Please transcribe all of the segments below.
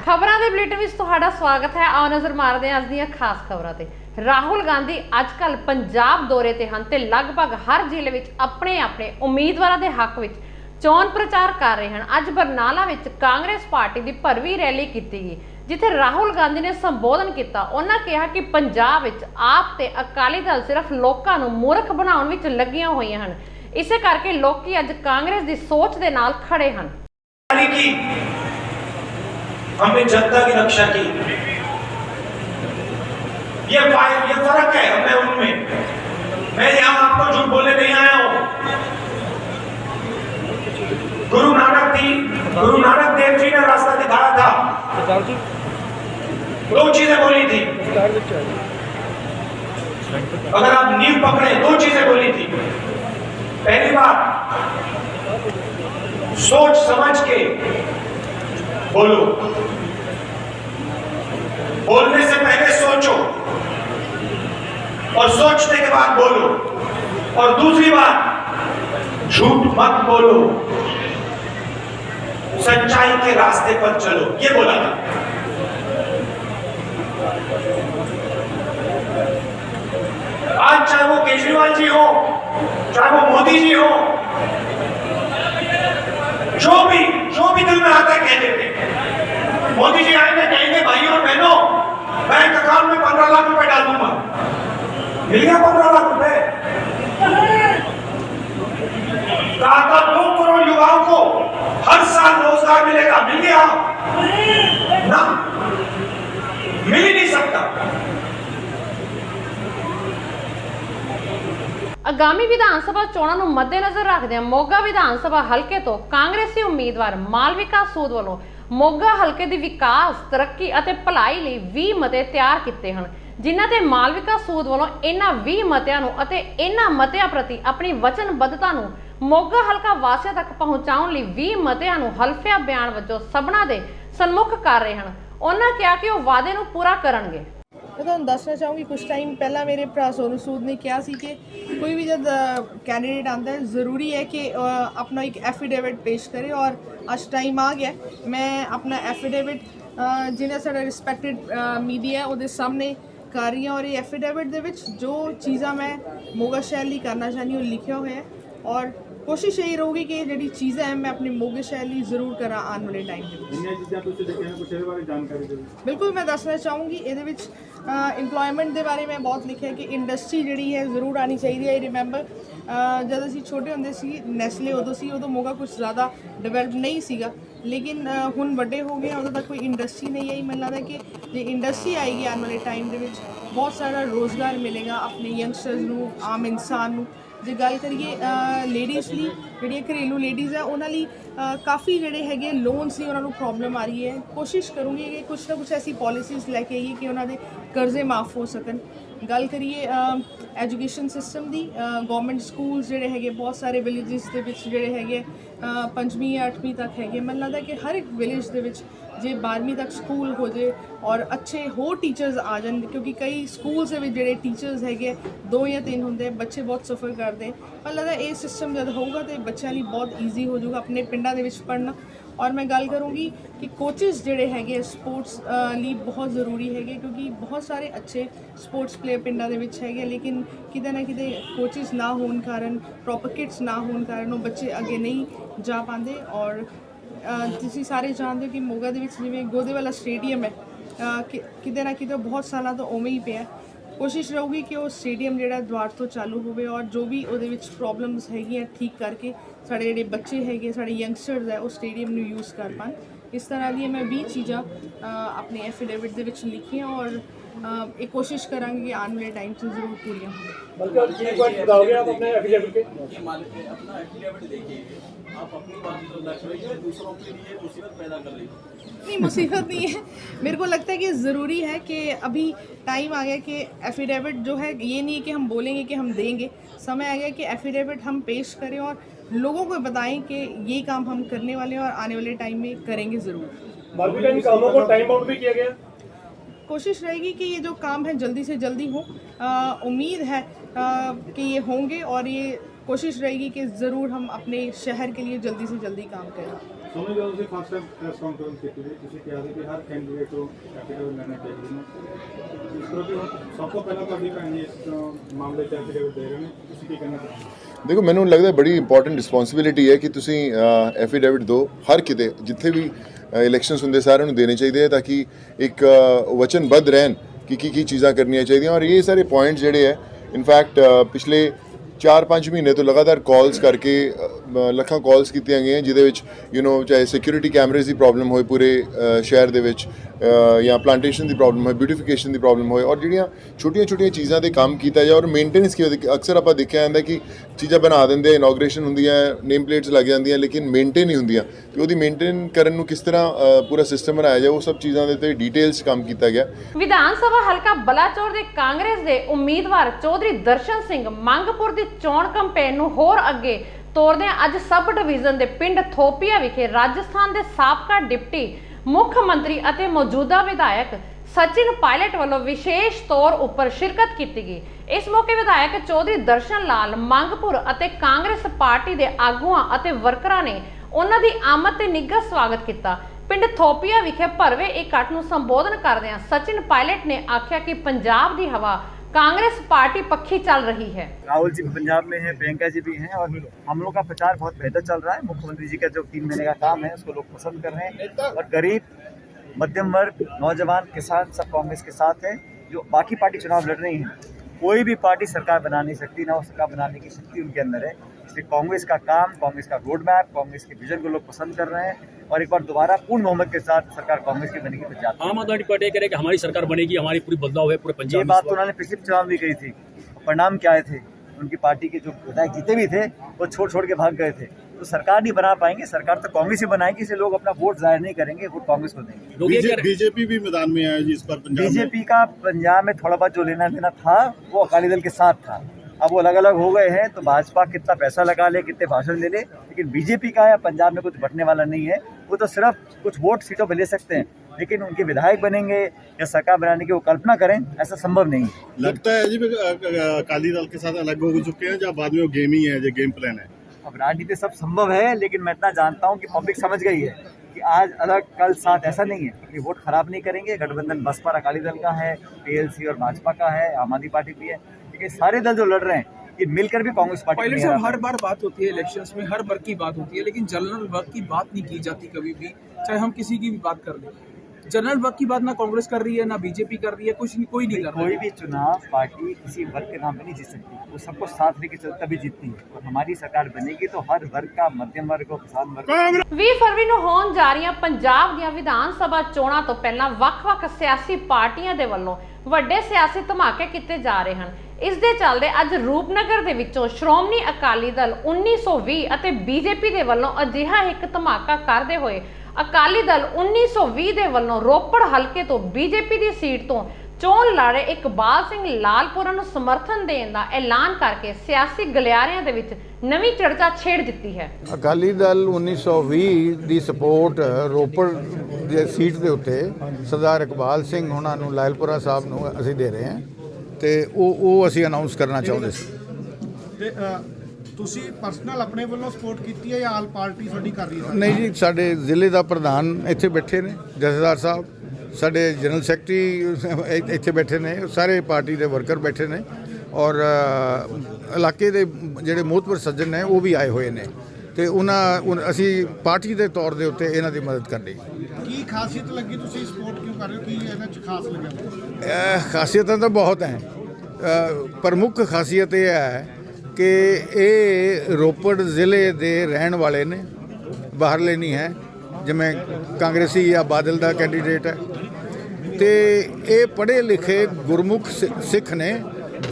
खबरों के बुलेटिन में तुहाडा स्वागत है। आओ नज़र मारते हैं अज दी खास खबरों ते। राहुल गांधी अजकल पंजाब दौरे ते हन ते लगभग हर जिले में अपने अपने उम्मीदवारों के हक में चोन प्रचार कर रहे हैं। अज बरनाला में कांग्रेस पार्टी की भरवी रैली की गई जिथे राहुल गांधी ने संबोधन किया। उन्होंने कहा कि पंजाब में आप ते अकाली दल सिर्फ लोगों को मूर्ख बनाने में लगियां हुई हैं, इसे करके लोग अज कांग्रेस की सोच के नाल खड़े हैं। हमने जनता की रक्षा की, ये फर्क है हमें उनमें। मैं यहां आपको झूठ बोलने नहीं आया हूं। गुरु नानक देव जी ने रास्ता दिखाया था, दो चीजें बोली थी। अगर आप नींव पकड़े, दो चीजें बोली थी। पहली बात, सोच समझ के बोलो, बोलने से पहले सोचो और सोचने के बाद बोलो। और दूसरी बात, झूठ मत बोलो, सच्चाई के रास्ते पर चलो, ये बोला था। आज चाहे वो केजरीवाल जी हो, चाहे वो मोदी जी हो, जो भी दिल में आता है कह देते हैं। मोदी जी आएंगे, कहेंगे भाइयों और बहनों, बैंक अकाउंट में 15 लाख रुपए डाल दूंगा। मिल गया 15 लाख रुपए। कहा था 2 करोड़ युवाओं को हर साल रोजगार मिलेगा, मिल गया ना? मिल ही नहीं सकता। आगामी विधानसभा चोणां नूं मद्देनज़र रखदे मोगा विधानसभा हल्के तो कांग्रेसी उम्मीदवार मालविका सूद वालों मोगा हल्के की विकास तरक्की और भलाई लई 20 मते तैयार किए हैं, जिन्हां ते मालविका सूद वालों इन्हां 20 मतियां नूं अते इन्हां मतियां प्रति अपनी वचनबद्धता नूं मोगा हल्का वासियां तक पहुंचाउण लई 20 मतियां नूं हल्फिया बयान वजों सबना दे सन्मुख कर रहे हैं। उन्होंने कहा कि वह वादे नूं पूरा करनगे। मैं तुहानूं दसना चाहूँगी, कुछ टाइम पहला मेरे भरा सोनू सूद ने कहा सी कि कोई भी जब कैंडीडेट आता है ज़रूरी है कि अपना एक एफिडेविट पेश करे, और आज टाइम आ गया। मैं अपना एफिडेविट जिन्हें साढ़ा रिस्पैक्टेड मीडिया है वो सामने कर रही हूँ, और ये एफिडेविट दे विच जो चीज़ा मैं मोगा शहर लिए करना चाहती हूँ लिखा हुआ है, और कोशिश यही रहूगी कि जी चीज़ें हैं मैं अपने मोगे शहर लिए जरूर करा आने वाले टाइम के। बिल्कुल मैं दसना चाहूँगी, ये इंप्लॉयमेंट के बारे में बहुत लिखा है कि इंडस्ट्री जी है जरूर आनी चाहिए। आई रिमैंबर जब असी छोटे होंगे सी नैसले उदों मोगा कुछ ज़्यादा डिवेलप नहीं सीगा, लेकिन हुण वड्डे हो गए उदों तक कोई इंडस्ट्री नहीं आई। मैनूं लगदा कि जो इंडस्ट्री आएगी आने वाले टाइम के बहुत सारा रोज़गार मिलेगा अपने यंगस्टर्स नूं, आम इंसान नूं। जे गल करिए लेडीज़ ली जी घरेलू लेडीज़ है उन्होंने काफ़ी जोड़े है लोन्स की उन्होंने प्रॉब्लम आ रही है। कोशिश करूँगी कि कुछ ना कुछ ऐसी पॉलिसीज़ लैके आइए कि उन्होंने कर्जे माफ़ हो सकन। गल करिए एजुकेशन सिस्टम की, गवर्नमेंट स्कूल्स जोड़े है बहुत सारे विलेजिस के जोड़े है 5वीं या 8वीं तक है। मैनूं लगदा कि हर एक विलेज के जे 12वीं तक स्कूल हो जाए और अच्छे हो टीचर्स आ जाए, क्योंकि कई स्कूल्स के जोड़े टीचर्स है 2 या 3 होंगे, बच्चे बहुत सफ़र करते हैं। पर लगता ये सिस्टम जब होगा तो बच्चों लिए बहुत ईजी हो जाएगा अपने पिंडों के पढ़ना। और मैं गल करूँगी कि कोचिज़ जोड़े है स्पोर्ट्स लिए बहुत ज़रूरी है, क्योंकि बहुत सारे अच्छे स्पोर्ट्स प्लेयर पिंडों के है, लेकिन किते ना किते कोचिज़ ना होने कारण, प्रॉपर किट्स ना होने कारण वो बच्चे अगे नहीं जा पाते। और तुसीं सारे जानते हो कि मोगा दे विच जिवें गोदे वाला स्टेडियम है किते ना किते बहुत सालों तो उवें ही पिया। कोशिश रहूगी कि वो स्टेडियम जोड़ा दुबारा तो चालू होवे, और जो भी वो प्रॉब्लम्स है ठीक करके साढ़े जोड़े बच्चे है साढ़े यंगस्टर्स है वो स्टेडियम में यूज़ कर पान। इस तरह दी मैं 20 चीज़ा अपने एफिडेविट दे विच लिखियां, और एक कोशिश करांगे कि आने वाले टाइम से जरूर पूरियां नहीं मुसीबत नहीं है। मेरे को लगता है कि ज़रूरी है कि अभी टाइम आ गया कि एफिडेविट जो है ये नहीं कि हम बोलेंगे कि हम देंगे, समय आ गया कि एफिडेविट हम पेश करें और लोगों को बताएं कि ये काम हम करने वाले हैं और आने वाले टाइम में करेंगे ज़रूर। कामों को टाइम आउट भी किया गया। कोशिश रहेगी कि ये जो काम है जल्दी से जल्दी हो। उम्मीद है कि ये होंगे, और ये कोशिश रहेगी कि ज़रूर हम अपने शहर के लिए जल्दी से जल्दी काम करें। ਸੋਨੀ ਜਦੋਂ ਤੁਸੀਂ ਫਸਟ ਟਾਈਮ ਪ੍ਰੈਸ ਕਾਨਫਰੰਸ ਕੀਤੀ ਸੀ ਤੁਸੀਂ ਕਿਹਾ ਸੀ ਕਿ ਹਰ ਕੈਂਡੀਡੇਟ ਤੋਂ ਐਫੀਡੇਵਿਟ ਲੈਣਾ ਚਾਹੀਦਾ ਨੇ ਇਸ ਕਰਕੇ ਹੁਣ ਸਭ ਤੋਂ ਪਹਿਲਾਂ ਤੁਹਾਡੀ ਭੈਣ ਜੀ ਇਸ ਮਾਮਲੇ 'ਚ ਐਫੀਡੇਵਿਟ ਦੇ ਰਹੇ ਨੇ ਤੁਸੀਂ ਕੀ ਕਹਿਣਾ ਚਾਹੁੰਦੇ ਹੋ? ਦੇਖੋ ਮੈਨੂੰ ਲੱਗਦਾ ਬੜੀ ਇੰਪੋਰਟੈਂਟ ਰਿਸਪੌਂਸਿਬਿਲਿਟੀ ਹੈ ਕਿ ਤੁਸੀਂ ਐਫੀਡੇਵਿਟ ਦਿਓ ਹਰ ਕਿਤੇ ਜਿੱਥੇ ਵੀ ਇਲੈਕਸ਼ਨਸ ਹੁੰਦੇ ਸਾਰਿਆਂ ਨੂੰ ਦੇਣੇ ਚਾਹੀਦੇ ਹੈ ਤਾਂ ਕਿ ਇੱਕ ਵਚਨਬੱਧ ਰਹਿਣ ਕਿ ਕੀ ਚੀਜ਼ਾਂ ਕਰਨੀਆਂ ਚਾਹੀਦੀਆਂ ਔਰ ਇਹ ਸਾਰੇ ਪੁਆਇੰਟ ਜਿਹੜੇ ਹੈ ਇਨਫੈਕਟ ਪਿਛਲੇ 4-5 ਮਹੀਨੇ ਤੋਂ ਲਗਾਤਾਰ ਕਾਲਸ ਕਰਕੇ ਲੱਖਾਂ ਕਾਲਸ ਕੀਤੀਆਂ ਗਈਆਂ ਜਿਹਦੇ ਵਿੱਚ ਚਾਹੇ ਸਿਕਿਉਰਿਟੀ ਕੈਮਰੇਜ਼ ਦੀ ਪ੍ਰੋਬਲਮ ਹੋਏ ਪੂਰੇ ਸ਼ਹਿਰ ਦੇ ਵਿੱਚ ਜਾਂ ਪਲਾਂਟੇਸ਼ਨ ਦੀ ਪ੍ਰੋਬਲਮ ਹੋਏ ਬਿਊਟੀਫਿਕੇਸ਼ਨ ਦੀ ਪ੍ਰੋਬਲਮ ਹੋਏ ਔਰ ਜਿਹੜੀਆਂ ਛੋਟੀਆਂ ਚੀਜ਼ਾਂ ਤੇ ਕੰਮ ਕੀਤਾ ਜਾਏ ਔਰ ਮੇਨਟੇਨੈਂਸ ਕੀ ਅਕਸਰ ਆਪਾਂ ਦੇਖਿਆ ਜਾਂਦਾ ਕਿ ਚੀਜ਼ਾਂ ਬਣਾ ਦਿੰਦੇ ਇਨੋਗ੍ਰੇਸ਼ਨ ਹੁੰਦੀਆਂ ਨੇਮ ਪਲੇਟਸ ਲੱਗ ਜਾਂਦੀਆਂ ਲੇਕਿਨ ਮੇਨਟੇਨ ਨਹੀਂ ਹੁੰਦੀਆਂ ਤੇ ਉਹਦੀ ਮੇਨਟੇਨ ਕਰਨ ਨੂੰ ਕਿਸ ਤਰ੍ਹਾਂ ਪੂਰਾ ਸਿਸਟਮ ਬਣਾਇਆ ਜਾਏ ਉਹ ਸਭ ਚੀਜ਼ਾਂ ਦੇ ਉੱਤੇ ਡਿਟੇਲਸ ਕੰਮ ਕੀਤਾ ਗਿਆ। ਵਿਧਾਨ ਸਭਾ ਹਲਕਾ ਬਲਾਚੌਰ ਦੇ ਕਾਂਗਰਸ ਦੇ ਉਮੀਦਵਾਰ ਚੌਧਰੀ ਦਰਸ਼ਨ ਸਿੰਘ ਮੰਗਪੁਰ ਦੀ ਚੋਣ ਕੈਂਪੇਨ ਨੂੰ ਹੋਰ ਅੱਗੇ ਤੋਰਦੇ ਅੱਜ ਸਬ ਡਿਵੀਜ਼ਨ ਦੇ ਪਿੰਡ ਥੋਪੀਆ ਵਿਖੇ ਰਾਜਸਥਾਨ ਦੇ ਸਾਬਕਾ ਡਿਪਟੀ ਮੁੱਖ ਮੰਤਰੀ ਅਤੇ ਮੌਜੂਦਾ ਵਿਧਾਇਕ ਸਚਿਨ ਪਾਇਲਟ ਵੱਲੋਂ ਵਿਸ਼ੇਸ਼ ਤੌਰ ਉੱਪਰ ਸ਼ਿਰਕਤ ਕੀਤੀ ਗਈ। ਇਸ ਮੌਕੇ ਵਿਧਾਇਕ ਚੌਧਰੀ ਦਰਸ਼ਨ ਲਾਲ ਮੰਗਪੁਰ ਅਤੇ ਕਾਂਗਰਸ ਪਾਰਟੀ ਦੇ ਆਗੂਆਂ ਅਤੇ ਵਰਕਰਾਂ ਨੇ ਉਹਨਾਂ ਦੀ ਆਮਦ ਤੇ ਨਿੱਘਾ ਸਵਾਗਤ ਕੀਤਾ। ਪਿੰਡ ਥੋਪੀਆ ਵਿਖੇ ਭਰਵੇਂ ਇਕੱਠ ਨੂੰ ਸੰਬੋਧਨ ਕਰਦਿਆਂ ਸਚਿਨ ਪਾਇਲਟ ਨੇ ਆਖਿਆ कि पंजाब की हवा कांग्रेस पार्टी पक्षी चल रही है। राहुल जी पंजाब में है, प्रियंका जी भी हैं और हम लोग का प्रचार बहुत बेहतर चल रहा है। मुख्यमंत्री जी का जो 3 महीने का काम है उसको लोग पसंद कर रहे हैं और गरीब मध्यम वर्ग नौजवान किसान सब कांग्रेस के साथ है। जो बाकी पार्टी चुनाव लड़ रही हैं कोई भी पार्टी सरकार बना नहीं सकती, ना वो सरकार बनाने की शक्ति उनके अंदर है। इसलिए कांग्रेस का काम, कांग्रेस का रोड मैप, कांग्रेस के विजन को लोग पसंद कर रहे हैं और एक बार दोबारा पूर्ण बहुमत के साथ सरकार कांग्रेस की बनेगी। तो जाती आम आदमी पार्टी कह रहे कि हमारी सरकार बनेगी, हमारी पूरी बदलाव है पूरे पंजाब ये में। बात तो उन्होंने पिछले चुनाव में कही थी। परिणाम क्या आए थे? उनकी पार्टी के जो विधायक जीते भी थे वो छोड़ के भाग गए थे। तो सरकार नहीं बना पाएंगे, सरकार तो कांग्रेस ही बनाएगी। इसलिए लोग अपना वोट जाहिर नहीं करेंगे, वोट कांग्रेस को देंगे। बीजेपी भी मैदान में आया जी इस पर पंजाब में। बीजेपी का पंजाब में थोड़ा बहुत जो लेना देना था वो अकाली दल के साथ था। अब वो अलग अलग हो गए हैं तो भाजपा कितना पैसा लगा ले, कितने भाषण ले ले, लेकिन बीजेपी का या पंजाब में कुछ बटने वाला नहीं है। वो तो सिर्फ कुछ वोट सीटों पर ले सकते हैं, लेकिन उनके विधायक बनेंगे या सरकार बनाने की वो कल्पना करें ऐसा संभव नहीं है। लगता है जी अकाली दल के साथ अलग हो चुके हैं, जब बाद में वो गेम ही है, जो गेम प्लान है। अब राजनीति सब संभव है, लेकिन मैं इतना जानता हूँ कि पब्लिक समझ गई है कि आज अलग कल साथ ऐसा नहीं है। ये वोट खराब नहीं करेंगे। गठबंधन बसपा और अकाली दल का है, पीएलसी और भाजपा का है, आम आदमी पार्टी भी है, लेकिन सारे दल जो लड़ रहे हैं ये मिलकर भी कांग्रेस पार्टी पायलट साहब हर बार बात होती है इलेक्शंस में, हर वर्ग की बात होती है, लेकिन जनरल वर्ग की बात नहीं की जाती कभी भी, चाहे हम किसी की भी बात कर लें। जनरल वर्ग की बात ना कांग्रेस कर रही है ना बीजेपी कर रही है, कुछ नहीं, कोई नहीं कर रहा है। कोई भी चुनाव पार्टी किसी वर्ग के नाम पे नहीं जीत सकती, वो सबको साथ लेके चल तभी जीतती है। और हमारी सरकार बनेगी तो हर वर्ग का, मध्यम वर्ग हो, किसान वर्ग 20 ਫਰਵਰੀ ਨੂੰ ਹੋਣ ਜਾ ਰਹੀਆਂ ਪੰਜਾਬ ਦੀਆਂ ਵਿਧਾਨ ਸਭਾ ਚੋਣਾਂ ਤੋਂ ਪਹਿਲਾਂ ਵੱਖ-ਵੱਖ ਸਿਆਸੀ ਪਾਰਟੀਆਂ ਦੇ ਵੱਲੋਂ ਵੱਡੇ ਸਿਆਸੀ ਧਮਾਕੇ ਕੀਤੇ ਜਾ ਰਹੇ ਹਨ। ਇਸ ਦੇ ਚੱਲਦੇ ਅੱਜ ਰੂਪਨਗਰ ਦੇ ਵਿੱਚੋਂ ਸ਼੍ਰੋਮਣੀ ਅਕਾਲੀ ਦਲ 1920 ਅਤੇ ਬੀਜੇਪੀ ਦੇ ਵੱਲੋਂ ਅਜਿਹਾ ਇੱਕ ਧਮਾਕਾ ਕਰਦੇ ਹੋਏ ਅਕਾਲੀ ਦਲ 1920 ਦੇ ਵੱਲੋਂ ਰੋਪੜ ਹਲਕੇ ਤੋਂ ਬੀਜੇਪੀ ਦੀ ਸੀਟ ਤੋਂ ਚੋਣ ਲੜ ਰਹੇ ਇਕਬਾਲ ਸਿੰਘ ਲਾਲਪੁਰਾ ਨੂੰ ਸਮਰਥਨ ਦੇਣ ਦਾ ਐਲਾਨ ਕਰਕੇ ਸਿਆਸੀ ਗਲਿਆਰਿਆਂ ਦੇ ਵਿੱਚ ਨਵੀਂ ਚਰਚਾ ਛੇੜ ਦਿੱਤੀ ਹੈ। ਅਕਾਲੀ ਦਲ 1920 ਦੀ ਸਪੋਰਟ ਰੋਪੜ ਦੀ ਸੀਟ ਦੇ ਉੱਤੇ ਸਰਦਾਰ ਇਕਬਾਲ ਸਿੰਘ ਉਹਨਾਂ ਨੂੰ ਲਾਲਪੁਰਾ ਸਾਹਿਬ ਨੂੰ ਅਸੀਂ ਦੇ ਰਹੇ ਹਾਂ ਤੇ ਉਹ ਅਸੀਂ ਅਨਾਉਂਸ ਕਰਨਾ ਚਾਹੁੰਦੇ ਸੀ। ਤੇ ਤੁਸੀਂ ਪਰਸਨਲ ਆਪਣੇ ਵੱਲੋਂ ਸਪੋਰਟ ਕੀਤੀ ਹੈ ਜਾਂ ਆਲ ਪਾਰਟੀ ਤੁਹਾਡੀ ਕਰ ਰਹੀ ਹੈ? ਨਹੀਂ ਜੀ, ਸਾਡੇ ਜ਼ਿਲ੍ਹੇ ਦਾ ਪ੍ਰਧਾਨ ਇੱਥੇ ਬੈਠੇ ਨੇ, ਜਥੇਦਾਰ ਸਾਹਿਬ, ਸਾਡੇ ਜਨਰਲ ਸੈਕਟਰੀ ਇੱਥੇ ਬੈਠੇ ਨੇ, ਸਾਰੇ ਪਾਰਟੀ ਦੇ ਵਰਕਰ ਬੈਠੇ ਨੇ ਔਰ ਇਲਾਕੇ ਦੇ ਜਿਹੜੇ ਮੋਹਤਵਰ ਸੱਜਣ ਨੇ ਉਹ ਵੀ ਆਏ ਹੋਏ ਨੇ ਤੇ ਅਸੀਂ ਪਾਰਟੀ ਦੇ ਤੌਰ ਦੇ ਉੱਤੇ ਇਹਨਾਂ ਦੀ ਮਦਦ ਕਰਨੀ। ਕੀ ਖਾਸੀਅਤ ਲੱਗੀ, ਤੁਸੀਂ ਸਪੋਰਟ ਕਿਉਂ ਕਰ ਰਹੇ ਹੋ, ਕੀ ਇਹਨਾਂ 'ਚ ਖਾਸ ਲੱਗਿਆ? ਖਾਸੀਅਤਾਂ ਤਾਂ ਬਹੁਤ ਹੈ। ਪ੍ਰਮੁੱਖ ਖਾਸੀਅਤ ਇਹ ਹੈ ਕਿ ਇਹ ਰੋਪੜ ਜ਼ਿਲ੍ਹੇ ਦੇ ਰਹਿਣ ਵਾਲੇ ਨੇ, ਬਾਹਰਲੇ ਨਹੀਂ ਹੈ, ਜਿਵੇਂ ਕਾਂਗਰਸੀ ਜਾਂ ਬਾਦਲ ਦਾ ਕੈਂਡੀਡੇਟ ਹੈ ਤੇ ਇਹ ਪੜ੍ਹੇ ਲਿਖੇ ਗੁਰਮੁਖ ਸਿੱਖ ਨੇ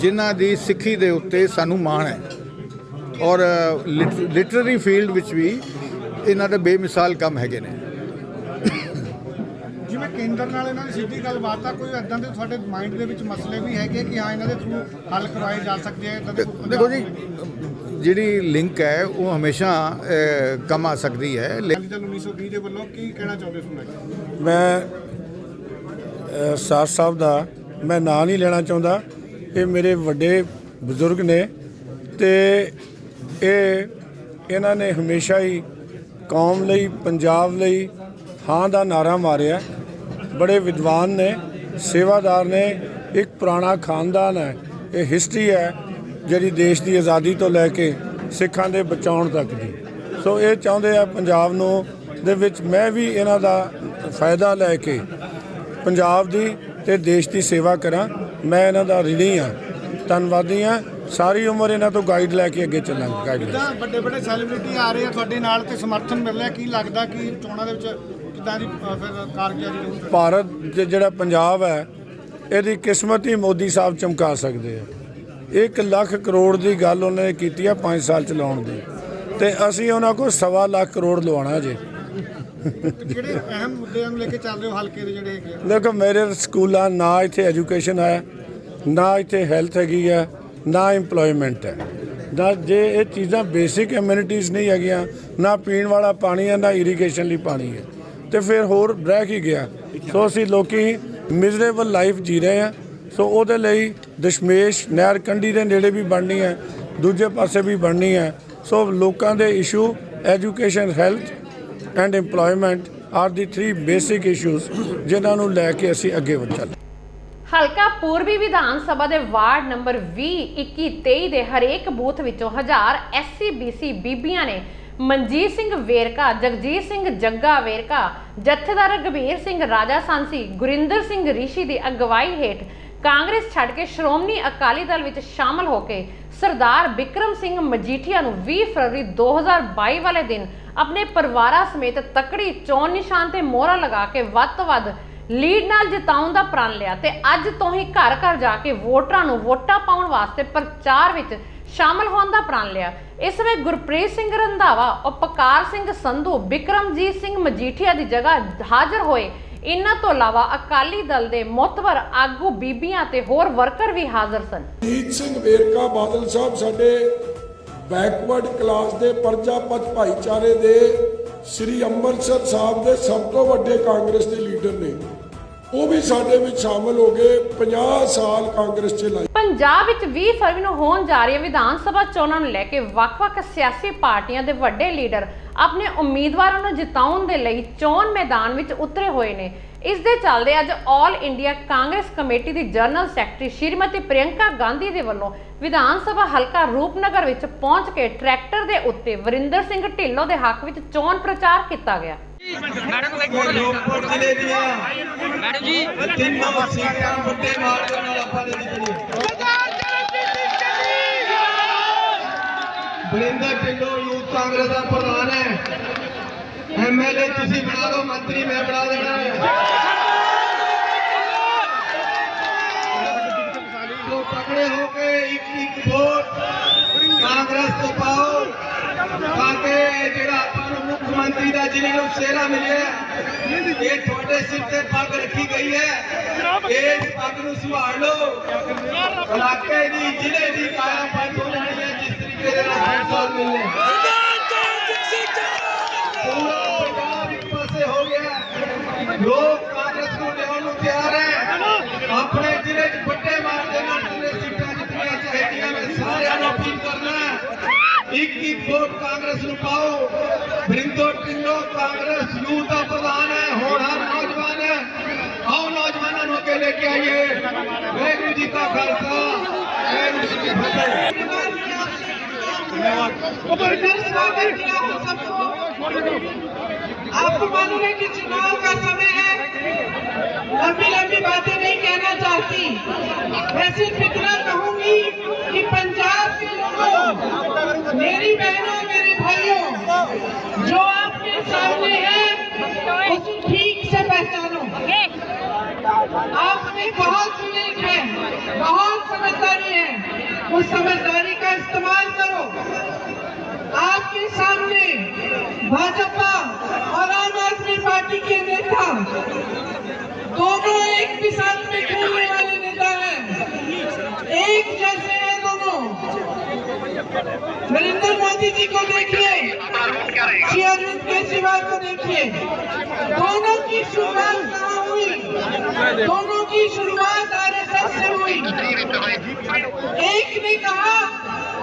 ਜਿਨ੍ਹਾਂ ਦੀ ਸਿੱਖੀ ਦੇ ਉੱਤੇ ਸਾਨੂੰ ਮਾਣ ਹੈ ਔਰ ਲਿਟਰੇਰੀ ਫੀਲਡ ਵਿੱਚ ਵੀ ਇਹਨਾਂ ਦੇ ਬੇਮਿਸਾਲ ਕੰਮ ਹੈਗੇ ਨੇ। ਜਿਵੇਂ ਕੇਂਦਰ ਨਾਲ ਇਹਨਾਂ ਦੀ ਸਿੱਧੀ ਗੱਲਬਾਤ ਆ, ਕੋਈ ਇਦਾਂ ਦੇ ਤੁਹਾਡੇ ਮਾਈਂਡ ਦੇ ਵਿੱਚ ਮਸਲੇ ਵੀ ਹੈਗੇ ਕਿ ਹਾਂ ਇਹਨਾਂ ਦੇ ਥਰੂ ਹੱਲ ਕਰਵਾਏ ਜਾ ਸਕਦੇ ਆ? ਦੇਖੋ ਜੀ, ਜਿਹੜੀ ਲਿੰਕ ਹੈ ਉਹ ਹਮੇਸ਼ਾ ਕੰਮ ਆ ਸਕਦੀ ਹੈ। 1920 ਦੇ ਵੱਲੋਂ ਕੀ ਕਹਿਣਾ ਚਾਹੁੰਦੇ ਸੁਣਾਈ? ਮੈਂ ਸਾਰ ਸਾਹਿਬ ਦਾ ਮੈਂ ਨਾਂ ਨਹੀਂ ਲੈਣਾ ਚਾਹੁੰਦਾ, ਇਹ ਮੇਰੇ ਵੱਡੇ ਬਜ਼ੁਰਗ ਨੇ ਤੇ ਇਹਨਾਂ ਨੇ ਹਮੇਸ਼ਾ ਹੀ ਕੌਮ ਲਈ, ਪੰਜਾਬ ਲਈ ਹਾਂ ਦਾ ਨਾਰਾ ਮਾਰਿਆ। ਬੜੇ ਵਿਦਵਾਨ ਨੇ, ਸੇਵਾਦਾਰ ਨੇ, ਇੱਕ ਪੁਰਾਣਾ ਖਾਨਦਾਨ ਹੈ। ਇਹ ਹਿਸਟਰੀ ਹੈ ਜਿਹੜੀ ਦੇਸ਼ ਦੀ ਆਜ਼ਾਦੀ ਤੋਂ ਲੈ ਕੇ ਸਿੱਖਾਂ ਦੇ ਬਚਾਉਣ ਤੱਕ ਦੀ। ਸੋ ਇਹ ਚਾਹੁੰਦੇ ਆ ਪੰਜਾਬ ਨੂੰ ਦੇ ਵਿੱਚ ਮੈਂ ਵੀ ਇਹਨਾਂ ਦਾ ਫਾਇਦਾ ਲੈ ਕੇ ਪੰਜਾਬ ਦੀ ਤੇ ਦੇਸ਼ ਦੀ ਸੇਵਾ ਕਰਾਂ। ਮੈਂ ਇਹਨਾਂ ਦਾ ਰਿਣੀ ਹਾਂ, ਧੰਨਵਾਦੀ ਹਾਂ। ਸਾਰੀ ਉਮਰ ਇਹਨਾਂ ਤੋਂ ਗਾਈਡ ਲੈ ਕੇ ਅੱਗੇ ਚੱਲਾਂਗੇ। ਗਾਈਡਲਾਈਨ ਵੱਡੇ ਵੱਡੇ ਸੈਲੀਬ੍ਰਿਟੀ ਆ ਰਹੇ ਆ ਤੁਹਾਡੇ ਨਾਲ ਤੇ ਸਮਰਥਨ ਮਿਲ ਰਿਹਾ, ਕੀ ਲੱਗਦਾ ਕਿ ਚੋਣਾਂ ਦੇ ਵਿੱਚ ਕਿੱਦਾਂ ਦੀ ਫਿਰ ਕਾਰਗੁਜ਼ਾਰੀ ਰਹੂਗੀ? ਭਾਰਤ ਦੇ ਜਿਹੜਾ ਪੰਜਾਬ ਹੈ ਇਹਦੀ ਕਿਸਮਤ ਹੀ ਮੋਦੀ ਸਾਹਿਬ ਚਮਕਾ ਸਕਦੇ ਆ। 1 ਲੱਖ ਕਰੋੜ ਦੀ ਗੱਲ ਉਹਨਾਂ ਨੇ ਕੀਤੀ ਆ 5 ਸਾਲ ਚਲਾਉਣ ਦੀ, ਤੇ ਅਸੀਂ ਉਹਨਾਂ ਕੋਲ 1.25 ਲੱਖ ਕਰੋੜ ਲਵਾਉਣਾ ਜੇ। ਕਿਹੜੇ ਅਹਿਮ ਮੁੱਦਿਆਂ ਨੂੰ ਲੈ ਕੇ ਚੱਲ ਰਹੇ ਹੋ ਹਲਕੇ ਦੇ ਜਿਹੜੇ ਹੈਗੇ? ਦੇਖੋ, ਮੇਰੇ ਸਕੂਲਾਂ ਨਾ ਇੱਥੇ ਐਜੂਕੇਸ਼ਨ ਹੈ, ਨਾ ਇੱਥੇ ਹੈਲਥ ਹੈਗੀ ਆ, ਨਾ ਇੰਪਲੋਇਮੈਂਟ ਹੈ। ਨਾ ਜੇ ਇਹ ਚੀਜ਼ਾਂ ਬੇਸਿਕ ਐਮਿਨਿਟੀਜ਼ ਨਹੀਂ ਹੈਗੀਆਂ, ਨਾ ਪੀਣ ਵਾਲਾ ਪਾਣੀ ਹੈ, ਨਾ ਇਰੀਗੇਸ਼ਨ ਲਈ ਪਾਣੀ ਹੈ, ਤੇ ਫਿਰ ਹੋਰ ਰਹਿ ਕੀ ਗਿਆ। ਸੋ ਅਸੀਂ ਲੋਕੀ ਮਿਜ਼ਰੇਬਲ ਲਾਈਫ ਜੀ ਰਹੇ ਹਾਂ। ਸੋ ਉਹਦੇ ਲਈ ਦਸ਼ਮੇਸ਼ ਨਹਿਰ ਕੰਢੀ ਦੇ ਨੇੜੇ ਵੀ ਬਣਨੀ ਹੈ, ਦੂਜੇ ਪਾਸੇ ਵੀ ਬਣਨੀ ਹੈ। ਸੋ ਲੋਕਾਂ ਦੇ issue education, health and employment are the 3 basic issues ਜਿਨ੍ਹਾਂ ਨੂੰ ਲੈ ਕੇ ਅਸੀਂ ਅੱਗੇ ਚੱਲ। ਹਲਕਾ ਪੂਰਬੀ ਵਿਧਾਨ ਸਭਾ ਦੇ ਵਾਰਡ ਨੰਬਰ 20, 21, 23 ਦੇ ਹਰੇਕ ਬੂਥ ਵਿੱਚੋਂ 1000 SC BC ਬੀਬੀਆਂ ਨੇ ਮਨਜੀਤ ਸਿੰਘ ਵੇਰਕਾ, ਜਗਜੀਤ ਸਿੰਘ ਜੱਗਾ ਵੇਰਕਾ, ਜਥੇਦਾਰ ਗੰਭੀਰ ਸਿੰਘ ਰਾਜਾ ਸਾਂਸੀ, ਗੁਰਿੰਦਰ ਸਿੰਘ ਰਿਸ਼ੀ ਦੀ ਅਗਵਾਈ ਹੇਠ ਕਾਂਗਰਸ ਛੱਡ ਕੇ ਸ਼੍ਰੋਮਣੀ ਅਕਾਲੀ ਦਲ ਵਿੱਚ ਸ਼ਾਮਲ ਹੋ ਕੇ ਸਰਦਾਰ ਬਿਕਰਮ ਸਿੰਘ ਮਜੀਠੀਆ ਨੂੰ 20 ਫਰਵਰੀ 2022 ਵਾਲੇ ਦਿਨ ਆਪਣੇ ਪਰਿਵਾਰਾਂ ਸਮੇਤ ਤਕੜੀ ਚੋਣ ਨਿਸ਼ਾਨ ਤੇ ਮੋਹਰਾਂ ਲਗਾ ਕੇ ਵੱਧ ਤੋਂ ਵੱਧ ਲੀਡ ਨਾਲ ਜਿਤਾਉਣ ਦਾ ਪ੍ਰਣ ਲਿਆ ਤੇ ਅੱਜ ਤੋਂ ਹੀ ਘਰ ਘਰ ਜਾ ਕੇ ਵੋਟਰਾਂ ਨੂੰ ਵੋਟਾਂ ਪਾਉਣ ਵਾਸਤੇ ਪ੍ਰਚਾਰ ਵਿੱਚ ਸ਼ਾਮਲ ਹੋਣ ਦਾ ਪ੍ਰਣ ਲਿਆ। ਇਸ ਵੇਲੇ ਗੁਰਪ੍ਰੀਤ ਸਿੰਘ ਰੰਧਾਵਾ, ਉਪਕਾਰ ਸਿੰਘ ਸੰਧੂ, ਬਿਕਰਮਜੀਤ ਸਿੰਘ ਮਜੀਠੀਆ ਦੀ ਜਗ੍ਹਾ ਹਾਜ਼ਰ ਹੋਏ। ਇਹਨਾਂ ਤੋਂ ਇਲਾਵਾ ਅਕਾਲੀ ਦਲ ਦੇ ਮੁੱਤਵਰ ਆਗੂ ਬੀਬੀਆਂ ਤੇ ਹੋਰ ਵਰਕਰ ਵੀ ਹਾਜ਼ਰ ਸਨ। ਜੀਤ ਸਿੰਘ ਵੇਰਕਾ ਬਾਦਲ ਸਾਹਿਬ ਸਾਡੇ ਬੈਕਵਰਡ ਕਲਾਸ ਦੇ ਪਰਜਾਪਤ ਭਾਈਚਾਰੇ ਦੇ ਸ੍ਰੀ ਅੰਮ੍ਰਿਤਸਰ ਸਾਹਿਬ ਦੇ ਸਭ ਤੋਂ ਵੱਡੇ ਕਾਂਗਰਸ ਦੇ ਲੀਡਰ ਨੇ, ਉਹ ਵੀ ਸਾਡੇ ਵਿੱਚ ਸ਼ਾਮਲ ਹੋ ਗਏ। 50 ਸਾਲ ਕਾਂਗਰਸ ਚ ਲਾਈ। ਪੰਜਾਬ ਵਿੱਚ 20 ਫਰਵਰੀ ਨੂੰ ਹੋਣ ਜਾ ਰਹੀਆਂ ਵਿਧਾਨ ਸਭਾ ਚੋਣਾਂ ਨੂੰ ਲੈ ਕੇ ਵੱਖ-ਵੱਖ ਸਿਆਸੀ ਪਾਰਟੀਆਂ ਦੇ ਵੱਡੇ ਲੀਡਰ ਆਪਣੇ ਉਮੀਦਵਾਰਾਂ ਨੂੰ ਜਿਤਾਉਣ ਦੇ ਲਈ ਚੋਣ ਮੈਦਾਨ ਵਿੱਚ ਉਤਰੇ ਹੋਏ ਨੇ। ਇਸ ਦੇ ਚੱਲਦੇ ਅੱਜ ਆਲ ਇੰਡੀਆ ਕਾਂਗਰਸ ਕਮੇਟੀ ਦੀ ਜਨਰਲ ਸੈਕਟਰੀ ਸ਼੍ਰੀਮਤੀ ਪ੍ਰਿਯੰਕਾ ਗਾਂਧੀ ਦੇ ਵੱਲੋਂ ਵਿਧਾਨ ਸਭਾ ਹਲਕਾ ਰੂਪਨਗਰ ਵਿੱਚ ਪਹੁੰਚ ਕੇ ਟਰੈਕਟਰ ਦੇ ਉੱਤੇ ਵਰਿੰਦਰ ਸਿੰਘ ਢਿੱਲੋਂ ਦੇ ਹੱਕ ਵਿੱਚ ਚੋਣ ਪ੍ਰਚਾਰ ਕੀਤਾ ਗਿਆ। ਰੋਪੜ ਜ਼ਿਲ੍ਹੇ ਦੀਆਂ ਮੈਡਮ ਜੀ ਤਿੰਨੋਂ ਸੀਟਾਂ ਵੱਡੇ ਮਾਰਜਨ ਨਾਲ ਆਪਾਂ ਨੇ ਜਿੱਤੀਆਂ। ਵਰਿੰਦਰ ਢਿੱਲੋਂ ਯੂਥ ਕਾਂਗਰਸ ਦਾ ਪ੍ਰਧਾਨ ਹੈ। MLA ਤੁਸੀਂ ਬਣਾ ਲਓ, ਮੰਤਰੀ ਮੈਂ ਬਣਾ ਦੇਣਾ ਹੈ। तो तगड़े होके एक वोट कांग्रेस को पाओ ताकि जेड़ा अपन मुख्यमंत्री दा जिन्हें नु सेहरा मिले ये थोड़े सिर ते पग रखी गई है। इस पग नु संभाल लो। इलाके दी जिले दी काया पलट हो जानी है जिस तरीके दे नाल 5 साल मिलने पूरा पंजाब एक पासे हो गया। लोग कांग्रेस को लियाउण नु तैयार है। अपने जिले च बड़े मार्जिन नाल सीटां जितनियां चाहिए। मैं सारे नूं अपील करना एक वोट कांग्रेस नूं पाओ। वरिंदर ढिल्लों कांग्रेस यूथ का प्रधान है, होनहार नौजवान है। आओ नौजवानों को अगे लेके आइए। वाहिगुरू जी का खालसा, वाहिगुरू जी की फतेह। आपको मालूम है कि चुनाव का समय है। लंबी लंबी बातें नहीं कहना चाहती। मैं सिर्फ इतना कहूंगी कि पंजाब के लोगों, मेरी बहनों, मेरे भाइयों, जो आपके सामने है उसे ठीक से पहचानो। आपने बहुत विवेक है, बहुत समझदारी है, उस समझदारी का इस्तेमाल करो। आपके सामने भाजपा और आम आदमी पार्टी के नेता दोनों एक भी साथ में खेलने वाले नेता हैं, एक जैसे हैं दोनों। नरेंद्र मोदी जी को देखिए, श्री अरविंद केजरीवाल को देखिए। दोनों की शुरुआत कहाँ हुई? दोनों की शुरुआत RSS से हुई। एक ने कहा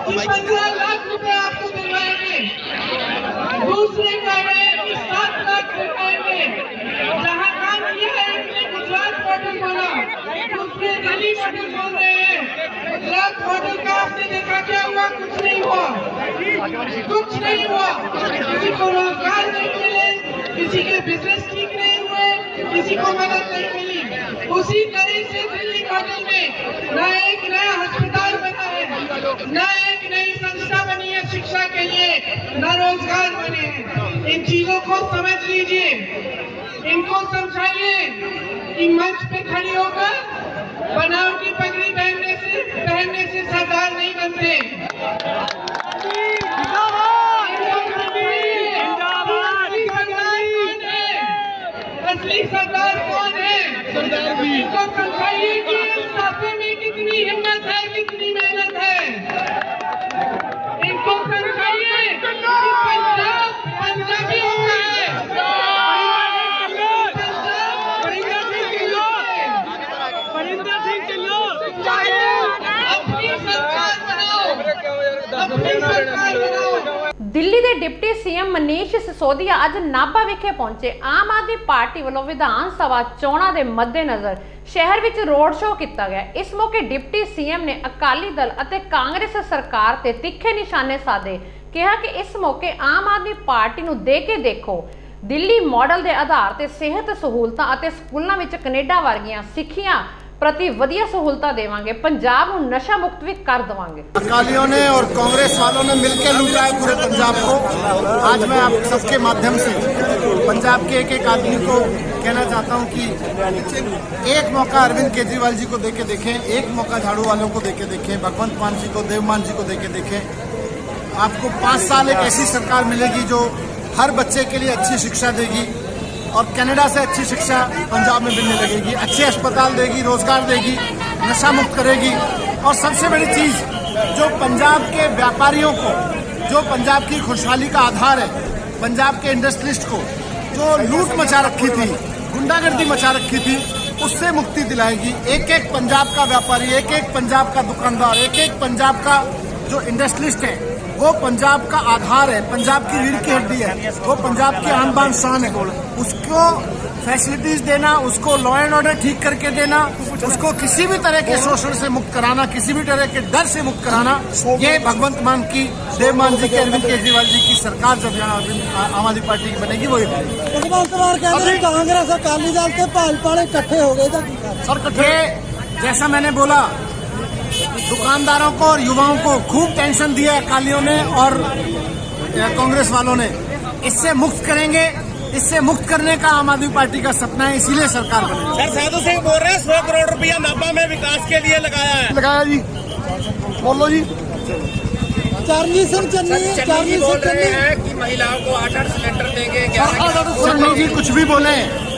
कि 15 लाख रुपए आपको दिलवाएंगे, दूसरे कह रहे हैं कि 7 लाख रुपए में जहाँ काम किया है उसने गुजरात मॉडल बोला, दूसरे दिल्ली मॉडल बोल रहे हैं। गुजरात मॉडल का आपने देखा क्या हुआ? कुछ नहीं हुआ, कुछ नहीं हुआ। किसी को रोजगार नहीं मिले, किसी के बिजनेस ठीक नहीं हुए, किसी को मदद नहीं मिली। उसी तरह से दिल्ली मॉडल में न एक नया अस्पताल बना है, न एक नई संस्था बनी है शिक्षा के लिए, न रोजगार बने हैं। इन चीजों को समझ लीजिए, इनको समझाइए कि मंच पे खड़ी होकर बनावटी पगड़ी पहनने से सरदार नहीं बनते। असली सरदार कौन है? इनको समझाइए कि इस साफे में कितनी हिम्मत है, कितनी मेहनत है। इनको समझाइए कि पंजाब पंजाबियों का है। अपनी सरकार बनाओ, अपनी सरकार बनाओ। ਦਿੱਲੀ ਦੇ ਡਿਪਟੀ ਸੀਐਮ ਮਨੀਸ਼ ਸਿਸੋਦੀਆ ਅੱਜ ਨਾਭਾ ਵਿਖੇ ਪਹੁੰਚੇ। ਆਮ ਆਦਮੀ ਪਾਰਟੀ ਵੱਲੋਂ ਵਿਧਾਨ ਸਭਾ ਚੋਣਾਂ ਦੇ ਮੱਦੇਨਜ਼ਰ ਸ਼ਹਿਰ ਵਿੱਚ ਰੋਡ ਸ਼ੋਅ ਕੀਤਾ ਗਿਆ। ਇਸ ਮੌਕੇ ਡਿਪਟੀ ਸੀਐਮ ਨੇ ਅਕਾਲੀ ਦਲ ਅਤੇ ਕਾਂਗਰਸ ਸਰਕਾਰ ਤੇ ਤਿੱਖੇ ਨਿਸ਼ਾਨੇ ਸਾਧੇ। ਕਿਹਾ ਕਿ ਇਸ ਮੌਕੇ ਆਮ ਆਦਮੀ ਪਾਰਟੀ ਨੂੰ ਦੇ ਕੇ ਦੇਖੋ, ਦਿੱਲੀ ਮਾਡਲ ਦੇ ਆਧਾਰ ਤੇ ਸਿਹਤ ਸਹੂਲਤਾਂ ਅਤੇ ਸਕੂਲਾਂ ਵਿੱਚ ਕੈਨੇਡਾ ਵਰਗੀਆਂ ਸਿੱਖਿਆ प्रति वधिया सहूलतां देवांगे, पंजाब नूं नशा मुक्त भी कर देवांगे। अकालियों ने और कांग्रेस वालों ने मिलकर लूटा है पूरे पंजाब को। आज मैं आप सबके माध्यम से पंजाब के एक एक आदमी को कहना चाहता हूं कि एक मौका अरविंद केजरीवाल जी को देके देखें, एक मौका झाड़ू वालों को देके देखें, भगवंत मान जी को, देवमान जी को देके देखें। आपको 5 साल एक ऐसी सरकार मिलेगी जो हर बच्चे के लिए अच्छी शिक्षा देगी और कनाडा से अच्छी शिक्षा पंजाब में मिलने लगेगी, अच्छे अस्पताल देगी, रोजगार देगी, नशा मुक्त करेगी। और सबसे बड़ी चीज जो पंजाब के व्यापारियों को, जो पंजाब की खुशहाली का आधार है, पंजाब के इंडस्ट्रियलिस्ट को जो लूट मचा रखी थी, गुंडागर्दी मचा रखी थी, उससे मुक्ति दिलाएगी। एक एक पंजाब का व्यापारी, एक एक पंजाब का दुकानदार, एक एक पंजाब का जो इंडस्ट्रियलिस्ट है, वो पंजाब का आधार है, पंजाब की रीढ़ की हड्डी है, वो पंजाब की आन बान शान है। उसको फैसिलिटीज देना, उसको लॉ एंड ऑर्डर ठीक करके देना, उसको किसी भी तरह के शोषण से मुक्त कराना, किसी भी तरह के डर से मुक्त कराना, ये भगवंत मान की, देवमान जी की, अरविंद केजरीवाल जी की सरकार जब यहाँ आम आदमी पार्टी की बनेगी वही करेगी। कांग्रेस अकाली दल के भाजपा इकट्ठे हो गए सर, इकट्ठे जैसा मैंने बोला, दुकानदारों को और युवाओं को खूब टेंशन दिया अकालियों ने और कांग्रेस वालों ने। इससे मुक्त करेंगे, इससे मुक्त करने का आम आदमी पार्टी का सपना है, इसीलिए सरकार बनेगी। सर, साधु सिंह बोल रहे हैं 100 करोड़ रुपया नाभा में विकास के लिए लगाया जी, बोलो जी। चरणजीत सिंह चन्नी बोल रहे हैं कि महिलाओं को 8 सिलेंडर देंगे। चन्नी जी कुछ भी बोले,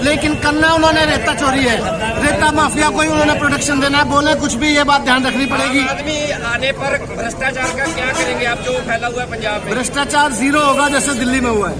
लेकिन करना उन्होंने रेता चोरी है, रेता माफिया को ही उन्होंने प्रोटेक्शन देना है। बोले कुछ भी, ये बात ध्यान रखनी पड़ेगी। आदमी आने पर भ्रष्टाचार का क्या करेंगे आप, जो फैला हुआ है पंजाब में? भ्रष्टाचार 0 होगा जैसे दिल्ली में हुआ है।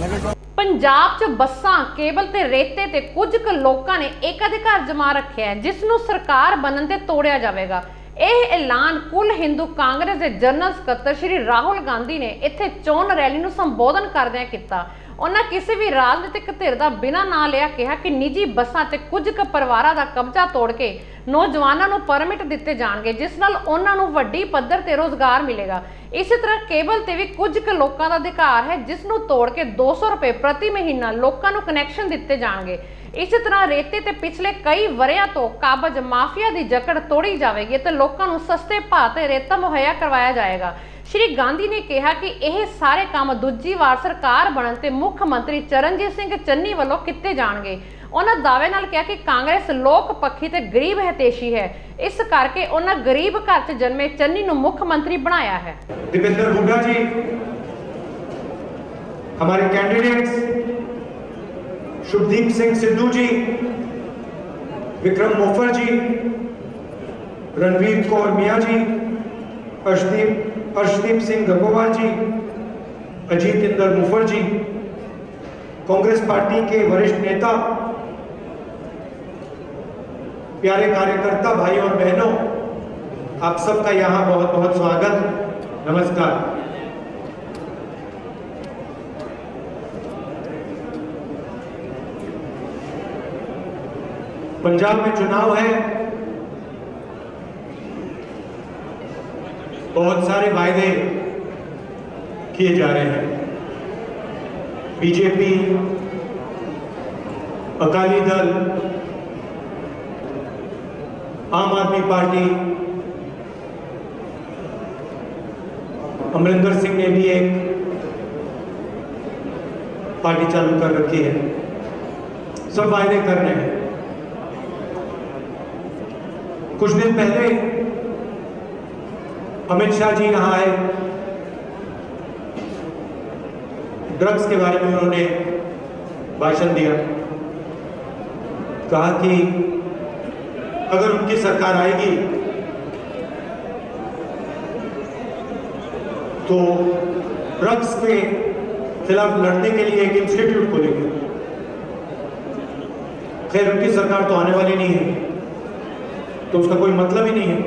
ਪੰਜਾਬ 'ਚ ਬੱਸਾਂ, ਕੇਬਲ ਤੇ ਰੇਤੇ ਤੇ ਕੁਝ ਕੁ ਲੋਕਾਂ ਨੇ ਏਕਾਧਿਕਾਰ ਜਮਾ ਰੱਖਿਆ ਹੈ, ਜਿਸ ਨੂੰ ਸਰਕਾਰ ਬਣਨ ਤੇ ਤੋੜਿਆ ਜਾਵੇਗਾ। ਇਹ ਐਲਾਨ ਕੁੱਲ ਹਿੰਦੂ ਕਾਂਗਰਸ ਦੇ ਜਨਰਲ ਸਕੱਤਰ ਸ਼੍ਰੀ ਰਾਹੁਲ ਗਾਂਧੀ ਨੇ ਇੱਥੇ ਚੋਣ ਰੈਲੀ ਨੂੰ ਸੰਬੋਧਨ ਕਰਦਿਆਂ ਕੀਤਾ। ਉਹਨਾਂ ਕਿਸੇ ਵੀ ਰਾਜਨੀਤਿਕ ਧਿਰ ਦਾ ਬਿਨਾਂ ਨਾਂ ਲਿਆ ਕਿਹਾ ਕਿ ਨਿੱਜੀ ਬੱਸਾਂ ਤੇ ਕੁਝ ਕੁ ਪਰਿਵਾਰਾਂ ਦਾ ਕਬਜ਼ਾ ਤੋੜ ਕੇ ਨੌਜਵਾਨਾਂ ਨੂੰ ਪਰਮਿਟ ਦਿੱਤੇ ਜਾਣਗੇ, ਜਿਸ ਨਾਲ ਉਹਨਾਂ ਨੂੰ ਵੱਡੀ ਪੱਧਰ ਤੇ ਰੋਜ਼ਗਾਰ ਮਿਲੇਗਾ। ਇਸੇ ਤਰ੍ਹਾਂ ਕੇਬਲ ਤੇ ਵੀ ਕੁਝ ਕੁ ਲੋਕਾਂ ਦਾ ਅਧਿਕਾਰ ਹੈ, ਜਿਸ ਨੂੰ ਤੋੜ ਕੇ 200 ਰੁਪਏ ਪ੍ਰਤੀ ਮਹੀਨਾ ਲੋਕਾਂ ਨੂੰ ਕਨੈਕਸ਼ਨ ਦਿੱਤੇ ਜਾਣਗੇ। ਇਸੇ ਤਰ੍ਹਾਂ ਰੇਤੇ ਤੇ ਪਿਛਲੇ ਕਈ ਵਰ੍ਹਿਆਂ ਤੋਂ ਕਾਬਜ਼ ਮਾਫੀਆ ਦੀ ਜਕੜ ਤੋੜੀ ਜਾਵੇਗੀ ਤੇ ਲੋਕਾਂ ਨੂੰ ਸਸਤੇ ਭਾਅ ਤੇ ਰੇਤਾ ਮੁਹੱਈਆ ਕਰਵਾਇਆ ਜਾਏਗਾ। ਸ਼੍ਰੀ ਗਾਂਧੀ ਨੇ ਕਿਹਾ ਕਿ ਇਹ ਸਾਰੇ ਕੰਮ ਦੂਜੀ ਵਾਰ ਸਰਕਾਰ ਬਣਨ ਤੇ ਮੁੱਖ ਮੰਤਰੀ ਚਰਨਜੀਤ ਸਿੰਘ ਚੰਨੀ ਵੱਲੋਂ ਕੀਤੇ ਜਾਣਗੇ। ਉਹਨਾਂ ਦਾਅਵੇ ਨਾਲ ਕਿਹਾ ਕਿ ਕਾਂਗਰਸ ਲੋਕ ਪੱਖੀ ਤੇ ਗਰੀਬ ਹਿਤੈਸ਼ੀ ਹੈ, ਇਸ ਕਰਕੇ ਉਹਨਾਂ ਗਰੀਬ ਘਰ 'ਚ ਜਨਮੇ ਚੰਨੀ ਨੂੰ ਮੁੱਖ ਮੰਤਰੀ ਬਣਾਇਆ ਹੈ। दीपेंद्र हुड्डा जी, हमारे कैंडिडेट्स शुभदीप सिंह सिद्धू जी, विक्रम मोफर जी, रणवीर कौर मियां जी, अर्शदीप सिंह गंगोवाल जी, अजीत इंदर मुफर जी, कांग्रेस पार्टी के वरिष्ठ नेता, प्यारे कार्यकर्ता भाई और बहनों, आप सबका यहाँ बहुत बहुत स्वागत, नमस्कार। पंजाब में चुनाव है, बहुत सारे वायदे किए जा रहे हैं। बीजेपी, अकाली दल, आम आदमी पार्टी, अमरिंदर सिंह ने भी एक पार्टी चालू कर रखी है। सब वायदे कर रहे हैं। कुछ दिन पहले अमित शाह जी यहाँ आए, ड्रग्स के बारे में उन्होंने भाषण दिया, कहा कि अगर उनकी सरकार आएगी तो ड्रग्स के खिलाफ लड़ने के लिए एक इंस्टीट्यूट खोलेंगे। खैर उनकी सरकार तो आने वाली नहीं है, तो उसका कोई मतलब ही नहीं है।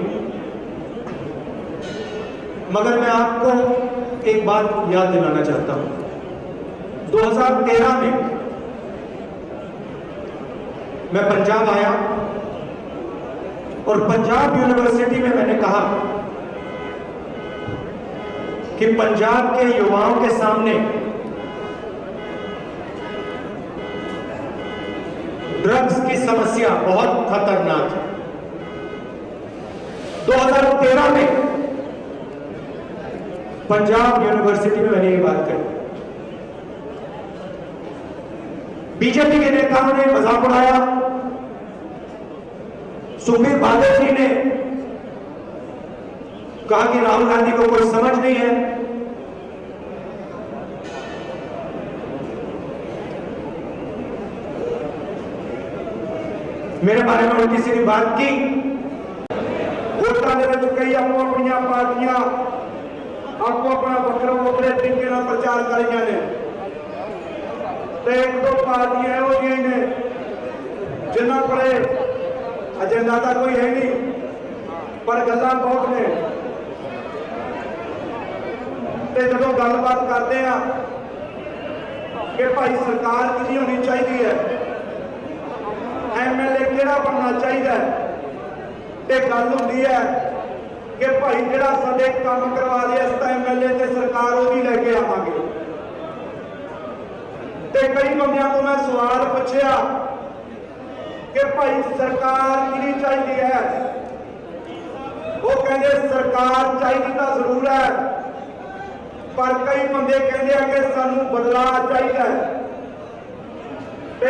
मगर मैं आपको एक बात याद दिलाना चाहता हूं। 2013 में मैं पंजाब आया और पंजाब यूनिवर्सिटी में मैंने कहा कि पंजाब के युवाओं के सामने ड्रग्स की समस्या बहुत खतरनाक है। 2013 में पंजाब यूनिवर्सिटी में मैंने ये बात कही। बीजेपी के नेताओं ने मजाक उड़ाया, सुखबीर बादल जी ने कहा कि राहुल गांधी को कोई समझ नहीं है। मेरे बारे में उल्टी सीधी बात की। वोटां दे विच कई आपो अपनियां पार्टियां आपको अपना वक्रे तरीके नाल प्रचार करियां ने, ते एक दो पार्टियां इहो जिहियां ने जिन्हां कोले एजेंडा तां कोई है नहीं, पर गल्लां बहुत ने। ते जदों गलबात करते हैं कि भाई सरकार किहदी होनी चाहिए है, MLA किहड़ा बनना चाहिए, ते गल हुंदी है कि भाई जिहड़ा साडे काम करवा दे अस तां MLA ते सरकार वो भी लैके आवांगे। ते कई बंदियां तो मैं सवाल पुछया कि भाई सरकार किहड़ी चाहिए है, वो कहंदे सरकार चाहिए तां जरूर है, पर कई बंदे कहते हैं कि सानू बदलाव चाहिए।